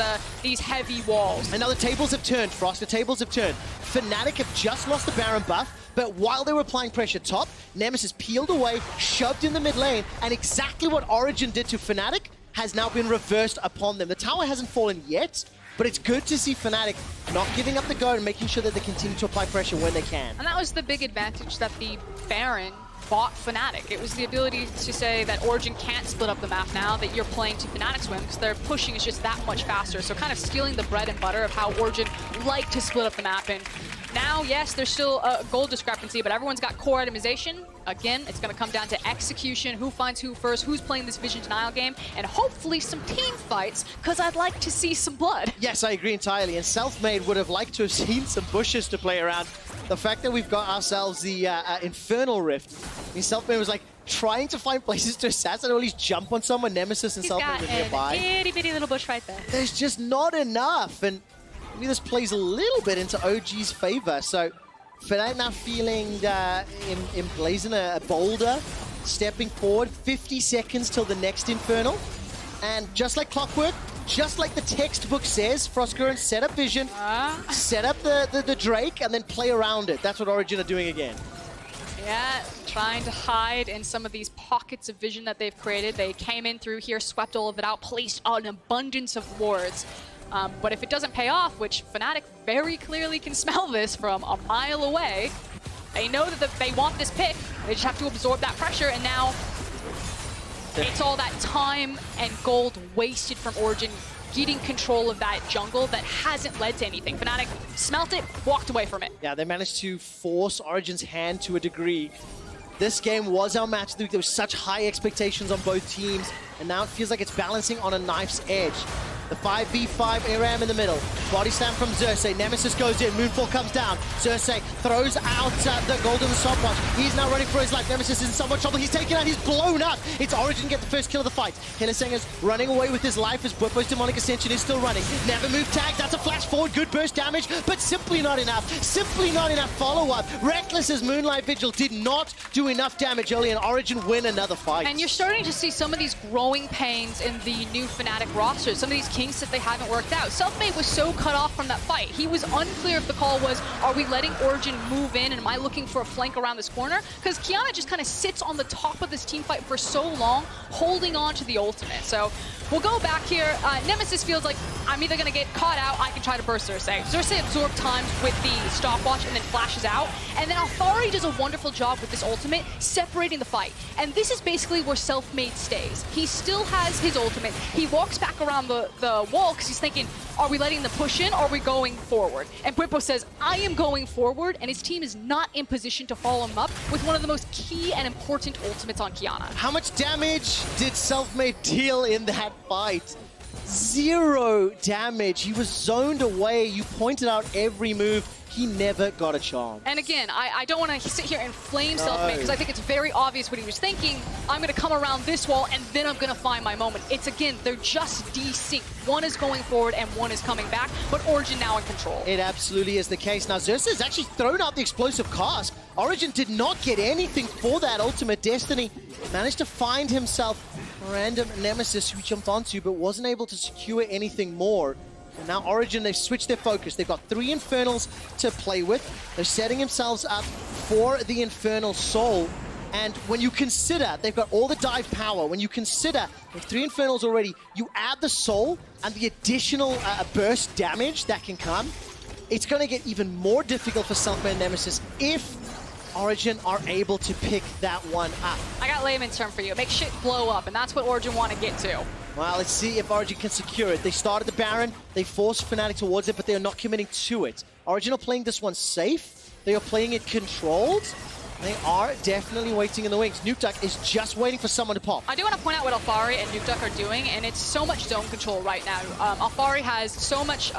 heavy walls. And now the tables have turned, Frost. The tables have turned. Fnatic have just lost the Baron buff, but while they were applying pressure top, Nemesis peeled away, shoved in the mid lane, and exactly what Origen did to Fnatic has now been reversed upon them. The tower hasn't fallen yet, but it's good to see Fnatic not giving up the go and making sure that they continue to apply pressure when they can. And that was the big advantage that the Baron bought Fnatic. It was the ability to say that Origen can't split up the map now that you're playing to Fnatic's win, because their pushing is just that much faster. So kind of stealing the bread and butter of how Origen like to split up the map. And now, yes, there's still a gold discrepancy, but everyone's got core itemization. Again, it's going to come down to execution, who finds who first, who's playing this vision denial game, and hopefully some team fights, because I'd like to see some blood. Yes, I agree entirely, and Selfmade would have liked to have seen some bushes to play around. The fact that we've got ourselves the Infernal Rift, I mean, Selfmade was like trying to find places to assassinate or at least jump on someone. Nemesis and Selfmade were nearby. Itty bitty little bush right there. There's just not enough, and maybe this plays a little bit into OG's favor. So Fnatic now feeling emblazon a boulder, stepping forward, 50 seconds till the next Infernal. And just like clockwork, just like the textbook says, Frostgurn set up vision, set up the Drake, and then play around it. That's what Origen are doing again. Yeah, trying to hide in some of these pockets of vision that they've created. They came in through here, swept all of it out, placed an abundance of wards. But if it doesn't pay off, which Fnatic very clearly can smell this from a mile away, they know that they want this pick. They just have to absorb that pressure, and now it's all that time and gold wasted from Origen getting control of that jungle that hasn't led to anything. Fnatic smelt it, walked away from it. Yeah, they managed to force Origen's hand to a degree. This game was our match of the week. There was such high expectations on both teams, and now it feels like it's balancing on a knife's edge. The 5v5 ARAM in the middle. Body slam from Xerxes. Nemesis goes in. Moonfall comes down. Xerxes throws out the golden stopwatch. He's now running for his life. Nemesis is in so much trouble. He's taken out. He's blown up. It's Origen get the first kill of the fight. Hilisenga's running away with his life as Bwipo's demonic ascension is still running. Never move tag. That's a flash forward. Good burst damage, but simply not enough. Simply not enough follow-up. Reckless's Moonlight Vigil did not do enough damage early, and Origen win another fight. And you're starting to see some of these growing pains in the new Fnatic roster. Some of these kinks that they haven't worked out. Selfmade was so cut off from that fight. He was unclear if the call was, are we letting Origen move in and am I looking for a flank around this corner? Because Qiyana just kind of sits on the top of this team fight for so long, holding on to the ultimate. So we'll go back here. Nemesis feels like I'm either going to get caught out, I can try to burst Xerxes. Xerxes absorbs times with the stopwatch and then flashes out. And then Alphari does a wonderful job with this ultimate, separating the fight. And this is basically where Selfmade stays. He still has his ultimate. He walks back around the wall because he's thinking, are we letting them push in or are we going forward? And Bwipo says, I am going forward, and his team is not in position to follow him up with one of the most key and important ultimates on Qiyana. How much damage did Selfmade deal in that fight? 0 damage. He was zoned away. You pointed out every move. He never got a chance. And again, I don't want to sit here and flame Selfmade because I think it's very obvious what he was thinking. I'm going to come around this wall and then I'm going to find my moment. It's again, they're just desynced. One is going forward and one is coming back, but Origen now in control. It absolutely is the case. Now, Xerxes has actually thrown out the explosive cast. Origen did not get anything for that ultimate. Destiny managed to find himself a random Nemesis who he jumped onto, but wasn't able to secure anything more. And now Origen, they've switched their focus. They've got 3 Infernals to play with. They're setting themselves up for the Infernal Soul. And when you consider they've got all the dive power, when you consider with 3 Infernals already, you add the Soul and the additional burst damage that can come, it's going to get even more difficult for Selfmade and Nemesis if Origen are able to pick that one up. I got layman's term for you. Make shit blow up, and that's what Origen want to get to. Well, let's see if Origen can secure it. They started the Baron, they forced Fnatic towards it, but they are not committing to it. Origen are playing this one safe. They are playing it controlled. They are definitely waiting in the wings. Nukeduck is just waiting for someone to pop. I do want to point out what Alphari and Nukeduck are doing, and it's so much zone control right now. Alphari has so much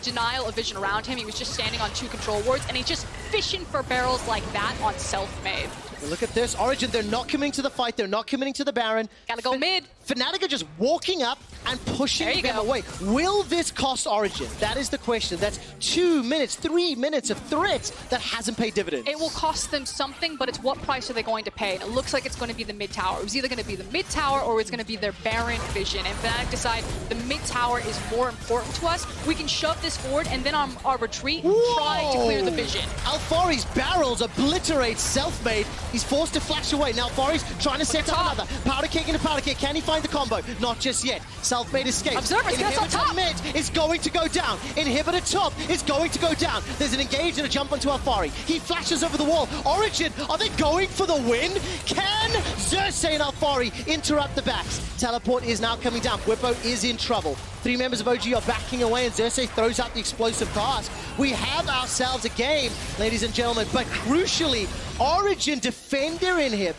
denial of vision around him. He was just standing on 2 control wards, and he's just fishing for barrels like that on Selfmade. Look at this. Origen, they're not committing to the fight. They're not committing to the Baron. Gotta go mid. Fnatic are just walking up and pushing them away. Will this cost Origen? That is the question. That's 2 minutes, 3 minutes of threats that hasn't paid dividends. It will cost them something, but it's what price are they going to pay? And it looks like it's going to be the mid tower. It was either going to be the mid tower or it's going to be their Baron vision. And Fnatic decide the mid tower is more important to us. We can shove this forward and then on our retreat, try to clear the vision. Alphari's barrels obliterate Selfmade. He's forced to flash away. Now Alphari's trying to set up another. Powder kick into powder kick. Can he find the combo? Not just yet. Selfmade escapes. Observer's gets on top. Mid is going to go down. Inhibitor top is going to go down. There's an engage and a jump onto Alphari. He flashes over the wall. Origen, are they going for the win? Can Xerxes and Alphari interrupt the backs? Teleport is now coming down. Bwipo is in trouble. 3 members of OG are backing away and Xerxes throws out the explosive cast. We have ourselves a game, ladies and gentlemen, but crucially, Origen defend their inhib.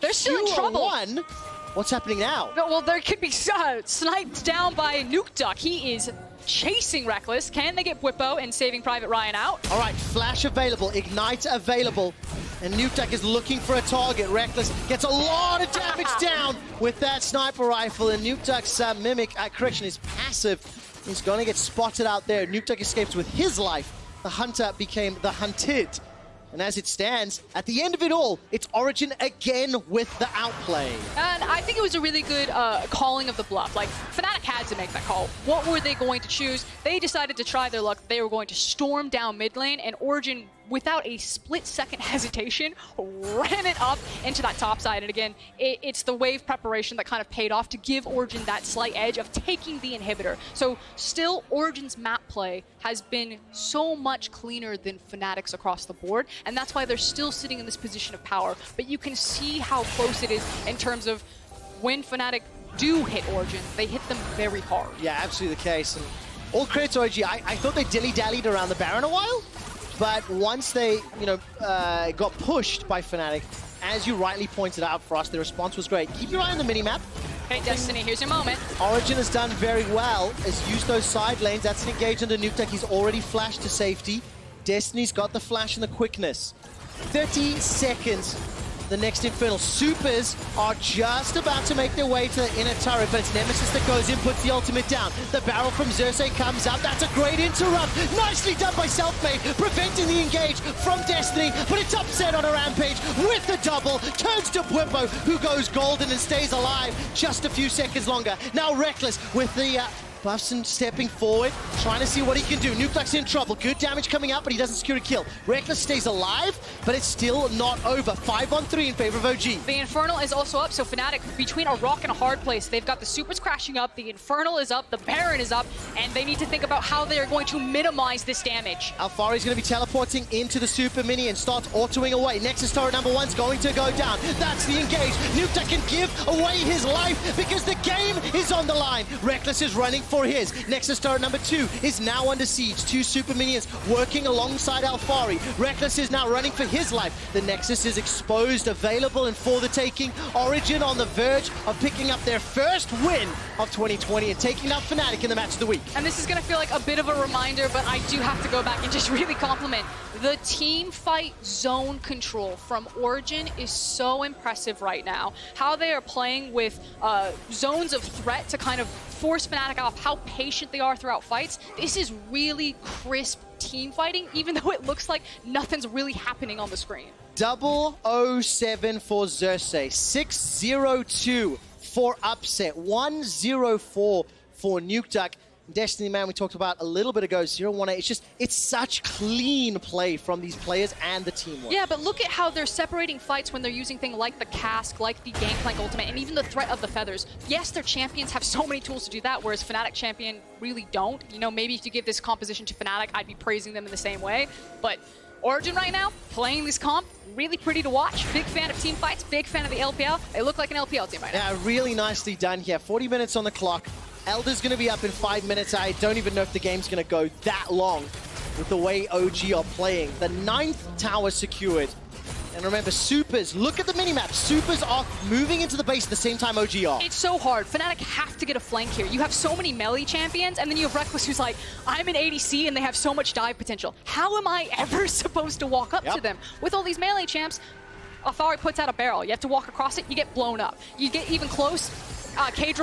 They're still in trouble. What's happening now? No, well, there could be sniped down by Nukeduck. He is chasing Reckless. Can they get Bwipo and Saving Private Ryan out? All right, Flash available, Ignite available, and Nukeduck is looking for a target. Reckless gets a lot of damage down with that sniper rifle, and Nukeduck's Mimic, correction, is passive. He's going to get spotted out there. Nukeduck escapes with his life. The Hunter became the hunted. And as it stands, at the end of it all, it's Origen again with the outplay. And I think it was a really good calling of the bluff. Like, Fnatic had to make that call. What were they going to choose? They decided to try their luck. They were going to storm down mid lane, and Origen, without a split-second hesitation, ran it up into that top side. And again, it's the wave preparation that kind of paid off to give Origen that slight edge of taking the inhibitor. So still, Origen's map play has been so much cleaner than Fnatic's across the board, and that's why they're still sitting in this position of power. But you can see how close it is in terms of when Fnatic do hit Origen, they hit them very hard. Yeah, absolutely the case. And all credit to OG. I thought they dilly-dallied around the Baron a while, but once they, got pushed by Fnatic, as you rightly pointed out for us, the response was great. Keep your eye on the minimap. Okay, Destiny, here's your moment. Origen has done very well, has used those side lanes. That's an engage under Nuke Duck. He's already flashed to safety. Destiny's got the flash and the quickness. 30 seconds. The next Infernal. Supers are just about to make their way to the inner turret, but it's Nemesis that goes in, puts the ultimate down. The barrel from Xerxes comes out. That's a great interrupt. Nicely done by Selfmade, preventing the engage from Destiny, but it's upset on a Rampage with the double. Turns to Bwimpo, who goes golden and stays alive just a few seconds longer. Now Reckless with the Buffson stepping forward, trying to see what he can do. Nuke Duck's in trouble. Good damage coming out, but he doesn't secure a kill. Reckless stays alive, but it's still not over. 5-on-3 in favor of OG. The Infernal is also up, so Fnatic, between a rock and a hard place, they've got the Supers crashing up, the Infernal is up, the Baron is up, and they need to think about how they are going to minimize this damage. Alfari's going to be teleporting into the Super Mini and starts autoing away. Nexus turret number 1's going to go down. That's the engage. Nuke Duck can give away his life because the game is on the line. Reckless is running for his. Nexus turret number 2 is now under siege. 2 super minions working alongside Alfari. Reckless is now running for his life. The Nexus is exposed, available, and for the taking. Origen on the verge of picking up their first win of 2020 and taking out Fnatic in the match of the week. And this is going to feel like a bit of a reminder, but I do have to go back and just really compliment the team fight zone control from Origen is so impressive right now. How they are playing with zones of threat to kind of force Fnatic off, how patient they are throughout fights. This is really crisp team fighting, even though it looks like nothing's really happening on the screen. 007 for Xerxes, 6-0-2 for Upset, 1-0-4 for Nuke Duck. Destiny, man, we talked about a little bit ago, 0-1-8. It's such clean play from these players and the teamwork. Yeah, but look at how they're separating fights when they're using things like the cask, like the Gangplank ultimate, and even the threat of the feathers. Yes, their champions have so many tools to do that, whereas Fnatic champion really don't. You know, maybe if you give this composition to Fnatic, I'd be praising them in the same way. But Origen right now, playing this comp, really pretty to watch. Big fan of team fights, big fan of the LPL. They look like an LPL team right now. Yeah, really nicely done here. 40 minutes on the clock. Elder's going to be up in 5 minutes. I don't even know if the game's going to go that long with the way OG are playing. The 9th tower secured. And remember, Supers, look at the minimap. Supers are moving into the base at the same time OG are. It's so hard. Fnatic have to get a flank here. You have so many melee champions, and then you have Reckless who's like, I'm an ADC, and they have so much dive potential. How am I ever supposed to walk up to them? With all these melee champs, Alfari puts out a barrel. You have to walk across it, you get blown up. You get even close, Xerxes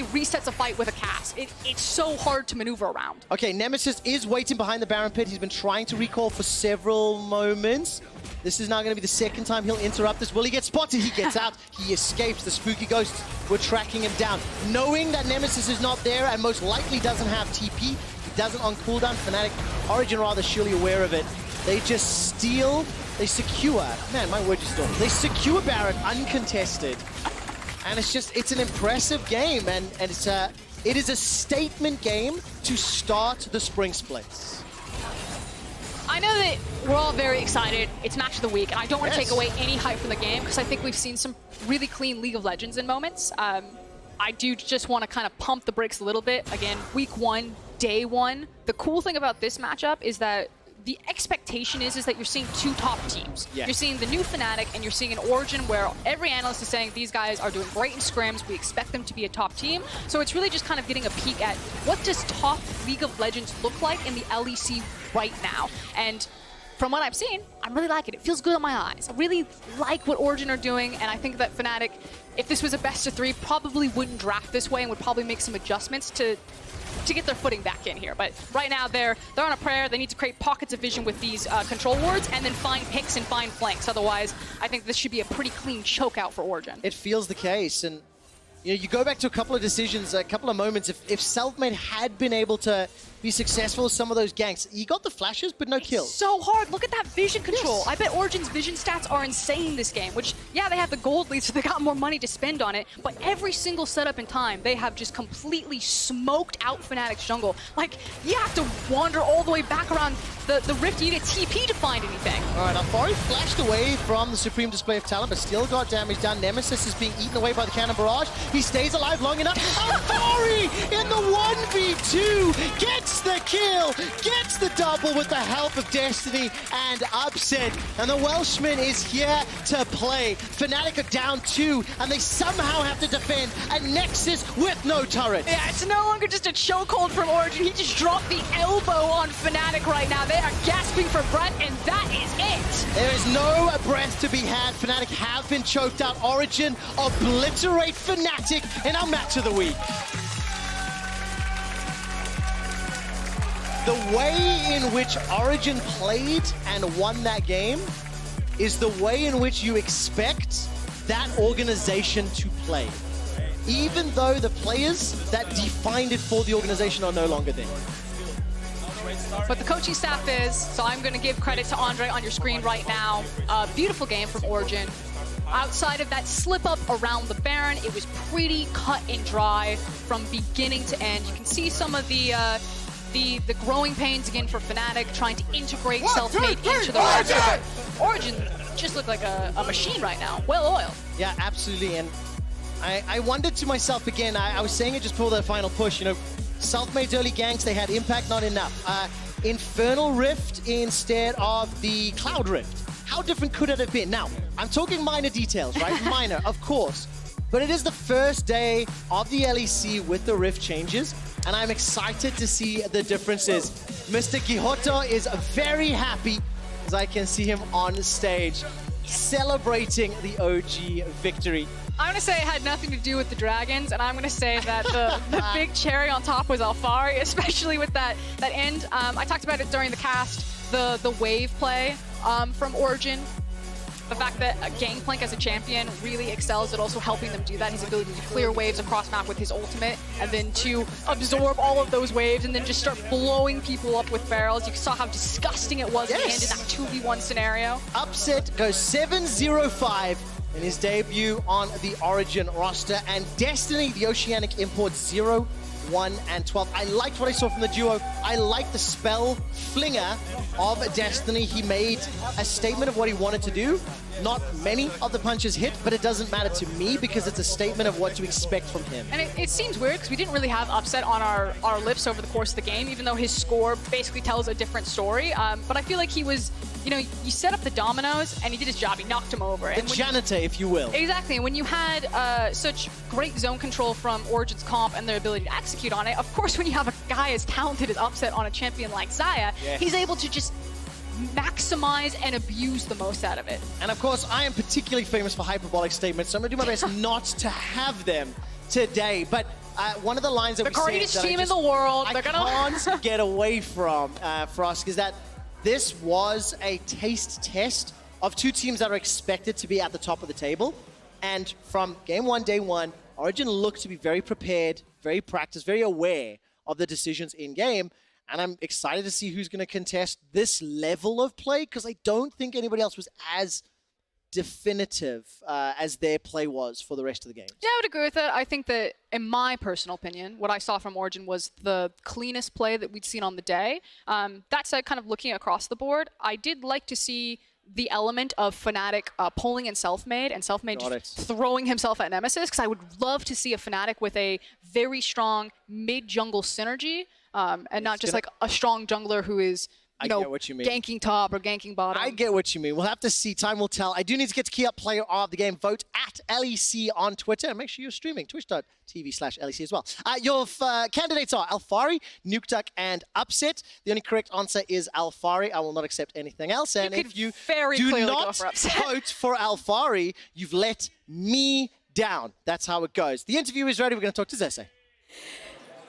resets a fight with a cast. It's so hard to maneuver around. Okay, Nemesis is waiting behind the Baron pit. He's been trying to recall for several moments. This is now going to be the second time he'll interrupt this. Will he get spotted? He gets out. He escapes. The spooky ghosts were tracking him down. Knowing that Nemesis is not there and most likely doesn't have TP, he doesn't on cooldown. Fnatic, Origen rather surely aware of it. They just steal, they secure. Man, my word just stopped. They secure Baron uncontested. And it's an impressive game, and it is a statement game to start the spring splits. I know that we're all very excited. It's match of the week, and I don't want to take away any hype from the game because I think we've seen some really clean League of Legends in moments. I do just want to kind of pump the brakes a little bit. Again, week 1, day 1. The cool thing about this matchup is that the expectation is that you're seeing 2 top teams. Yeah. You're seeing the new Fnatic and you're seeing an Origen where every analyst is saying these guys are doing great in scrims. We expect them to be a top team. So it's really just kind of getting a peek at what does top League of Legends look like in the LEC right now. And from what I've seen, I'm really liking it. It feels good on my eyes. I really like what Origen are doing, and I think that Fnatic, if this was a best of 3, probably wouldn't draft this way and would probably make some adjustments to get their footing back in here. But right now, they're on a prayer. They need to create pockets of vision with these control wards and then find picks and find flanks. Otherwise, I think this should be a pretty clean choke out for Origen. It feels the case. And you go back to a couple of decisions, a couple of moments. If Selfmade had been able to be successful with some of those ganks. He got the flashes, but no kills. So hard. Look at that vision control. I bet Origen's vision stats are insane this game, which, yeah, they have the gold lead, so they got more money to spend on it, but every single setup in time, they have just completely smoked out Fnatic's jungle. Like, you have to wander all the way back around the rift. You need a TP to find anything. All right, Alfari flashed away from the supreme display of talent, but still got damage done. Nemesis is being eaten away by the cannon barrage. He stays alive long enough. Alfari in the 1v2 gets the kill, gets the double with the help of Destiny and Upset. And the Welshman is here to play. Fnatic are down 2, and they somehow have to defend a Nexus with no turret. Yeah, it's no longer just a chokehold from Origen. He just dropped the elbow on Fnatic right now. They are gasping for breath, and that is it. There is no breath to be had. Fnatic have been choked out. Origen obliterate Fnatic in our match of the week. The way in which Origen played and won that game is the way in which you expect that organization to play. Even though the players that defined it for the organization are no longer there. But the coaching staff is, so I'm going to give credit to Andre on your screen right now. Beautiful game from Origen. Outside of that slip up around the Baron, it was pretty cut and dry from beginning to end. You can see some of the growing pains again for Fnatic, trying to integrate self-made into the roster. But Origen just looked like a machine right now, well-oiled. Yeah, absolutely. And I wondered to myself again, I was saying it just before the final push, you know, self-made early ganks, they had impact, not enough. Infernal Rift instead of the Cloud Rift. How different could it have been? Now, I'm talking minor details, right? Minor, of course. But it is the first day of the LEC with the Rift changes, and I'm excited to see the differences. Mr. Giotto is very happy, as I can see him on stage, celebrating the OG victory. I'm going to say it had nothing to do with the Dragons, and I'm going to say that the big cherry on top was Alfari, especially with that end. I talked about it during the cast, the wave play from Origen. The fact that Gangplank as a champion really excels at also helping them do that. His ability to clear waves across map with his ultimate, and then to absorb all of those waves and then just start blowing people up with barrels. You saw how disgusting it was in the end in that 2v1 scenario. Upset goes 7-0-5 in his debut on the Origen roster, and Destiny, the Oceanic import 0, 1, and 12. I liked what I saw from the duo. I liked the spell flinger of Destiny. He made a statement of what he wanted to do. Not many of the punches hit, but it doesn't matter to me because it's a statement of what to expect from him. And it seems weird because we didn't really have Upset on our lips over the course of the game, even though his score basically tells a different story. But I feel like he was, you know, you set up the dominoes and he did his job. He knocked him over. The janitor, if you will. Exactly. And when you had such great zone control from Origen's comp and their ability to execute on it, of course, when you have a guy as talented as Upset on a champion like Xayah, he's able to just maximize and abuse the most out of it. And of course, I am particularly famous for hyperbolic statements, so I'm going to do my best not to have them today. But one of the lines that the we greatest said team in the world. I can't get away from, Frosk, is that this was a taste test of two teams that are expected to be at the top of the table. And from game one, day one, Origen looked to be very prepared, very practiced, very aware of the decisions in game. And I'm excited to see who's going to contest this level of play, because I don't think anybody else was as definitive as their play was for the rest of the game. Yeah, I would agree with that. I think that, in my personal opinion, what I saw from Origen was the cleanest play that we'd seen on the day. That said, kind of looking across the board, I did like to see the element of Fnatic pulling in Selfmade, and Selfmade just throwing himself at Nemesis, because I would love to see a Fnatic with a very strong mid-jungle synergy, and not just like a strong jungler who is, you know, ganking top or ganking bottom. I get what you mean. We'll have to see. Time will tell. I do need to get to key up player of the game. Vote at LEC on Twitter. And make sure you're streaming. Twitch.tv/LEC as well. Your candidates are Alfari, Nukeduck, and Upset. The only correct answer is Alfari. I will not accept anything else. And if you do not vote for Alfari, you've let me down. That's how it goes. The interview is ready. We're going to talk to Zese.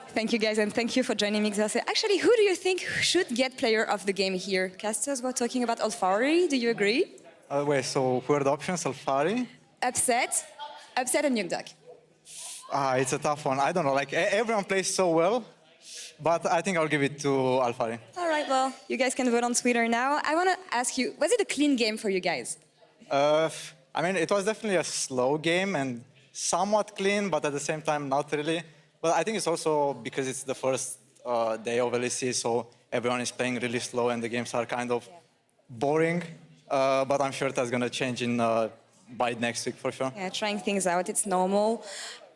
Thank you, guys, and thank you for joining me, Xase. Actually, who do you think should get player of the game here? Casters were talking about Alfari. Do you agree? Wait, so who are the options? Alfari? Upset and Nukeduck. It's a tough one. I don't know. Like, everyone plays so well. But I think I'll give it to Alphari. All right, well, you guys can vote on Twitter now. I want to ask you, was it a clean game for you guys? I mean, it was definitely a slow game and somewhat clean, but at the same time, not really. But I think it's also because it's the first day of LEC, so everyone is playing really slow and the games are kind of boring. But I'm sure that's going to change by next week for sure. Yeah, trying things out, it's normal.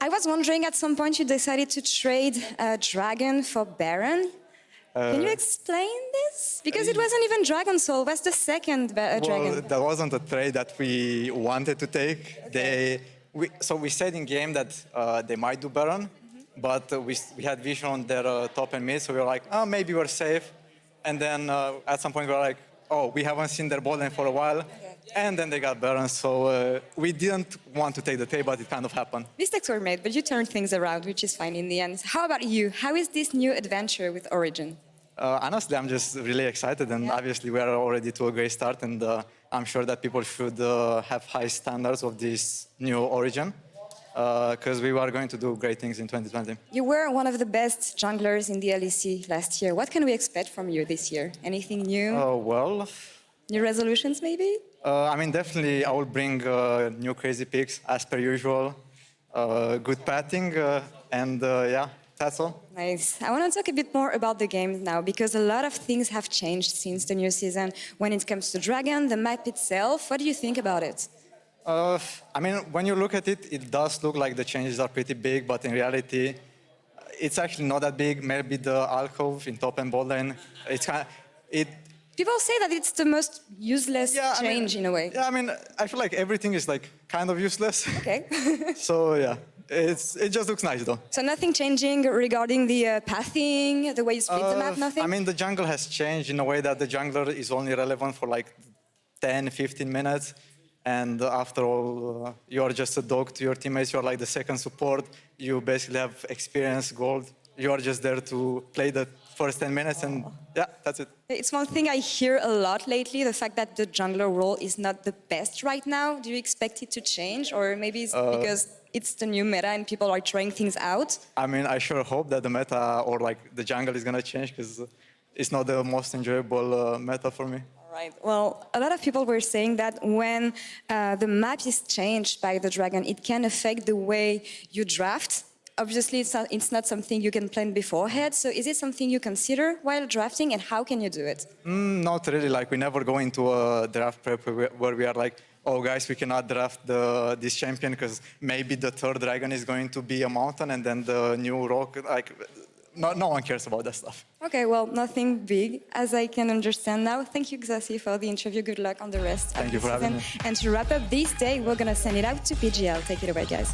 I was wondering, at some point you decided to trade Dragon for Baron. Can you explain this? Because it wasn't even Dragon Soul, it was the second Dragon. Well, that wasn't a trade that we wanted to take. Okay. So we said in game that they might do Baron, but we had vision on their top and mid, so we were like, oh, maybe we're safe. And then at some point we were like, oh, we haven't seen their bot lane for a while. Okay. And then they got Baron, so we didn't want to take the trade, but it kind of happened. Mistakes were made, but you turned things around, which is fine in the end. How about you? How is this new adventure with Origen? Honestly, I'm just really excited, and obviously we are already to a great start, and I'm sure that people should have high standards of this new Origen, because we are going to do great things in 2020. You were one of the best junglers in the LEC last year. What can we expect from you this year? Anything new? Well... New resolutions, maybe? I mean, definitely I will bring new crazy picks, as per usual, good patting, and yeah, that's all. Nice. I want to talk a bit more about the game now, because a lot of things have changed since the new season. When it comes to Dragon, the map itself, what do you think about it? I mean, when you look at it, it does look like the changes are pretty big, but in reality, it's actually not that big. Maybe the alcove in top and bot lane, it's kind of, People say that it's the most useless change in a way. Yeah, I mean, I feel like everything is like kind of useless. Okay. So yeah, it just looks nice though. So nothing changing regarding the pathing, the way you split the map, nothing? I mean, the jungle has changed in a way that the jungler is only relevant for like 10, 15 minutes. And after all, you're just a dog to your teammates. You're like the second support. You basically have experience, gold. You're just there to play the first 10 minutes and yeah, that's it. It's one thing I hear a lot lately, the fact that the jungler role is not the best right now. Do you expect it to change, or maybe it's because it's the new meta and people are trying things out? I mean, I sure hope that the meta or like the jungle is gonna change, because it's not the most enjoyable meta for me. Right. Well, a lot of people were saying that when the map is changed by the Dragon, it can affect the way you draft. Obviously, it's not something you can plan beforehand. So is it something you consider while drafting, and how can you do it? Not really. Like, we never go into a draft prep where we are like, oh, guys, we cannot draft this champion because maybe the third dragon is going to be a mountain and then the new rock. Like, no one cares about that stuff. Okay, well, nothing big, as I can understand now. Thank you, Xasi, for the interview. Good luck on the rest of the season. Thank you for having me. And to wrap up this day, we're going to send it out to PGL. Take it away, guys.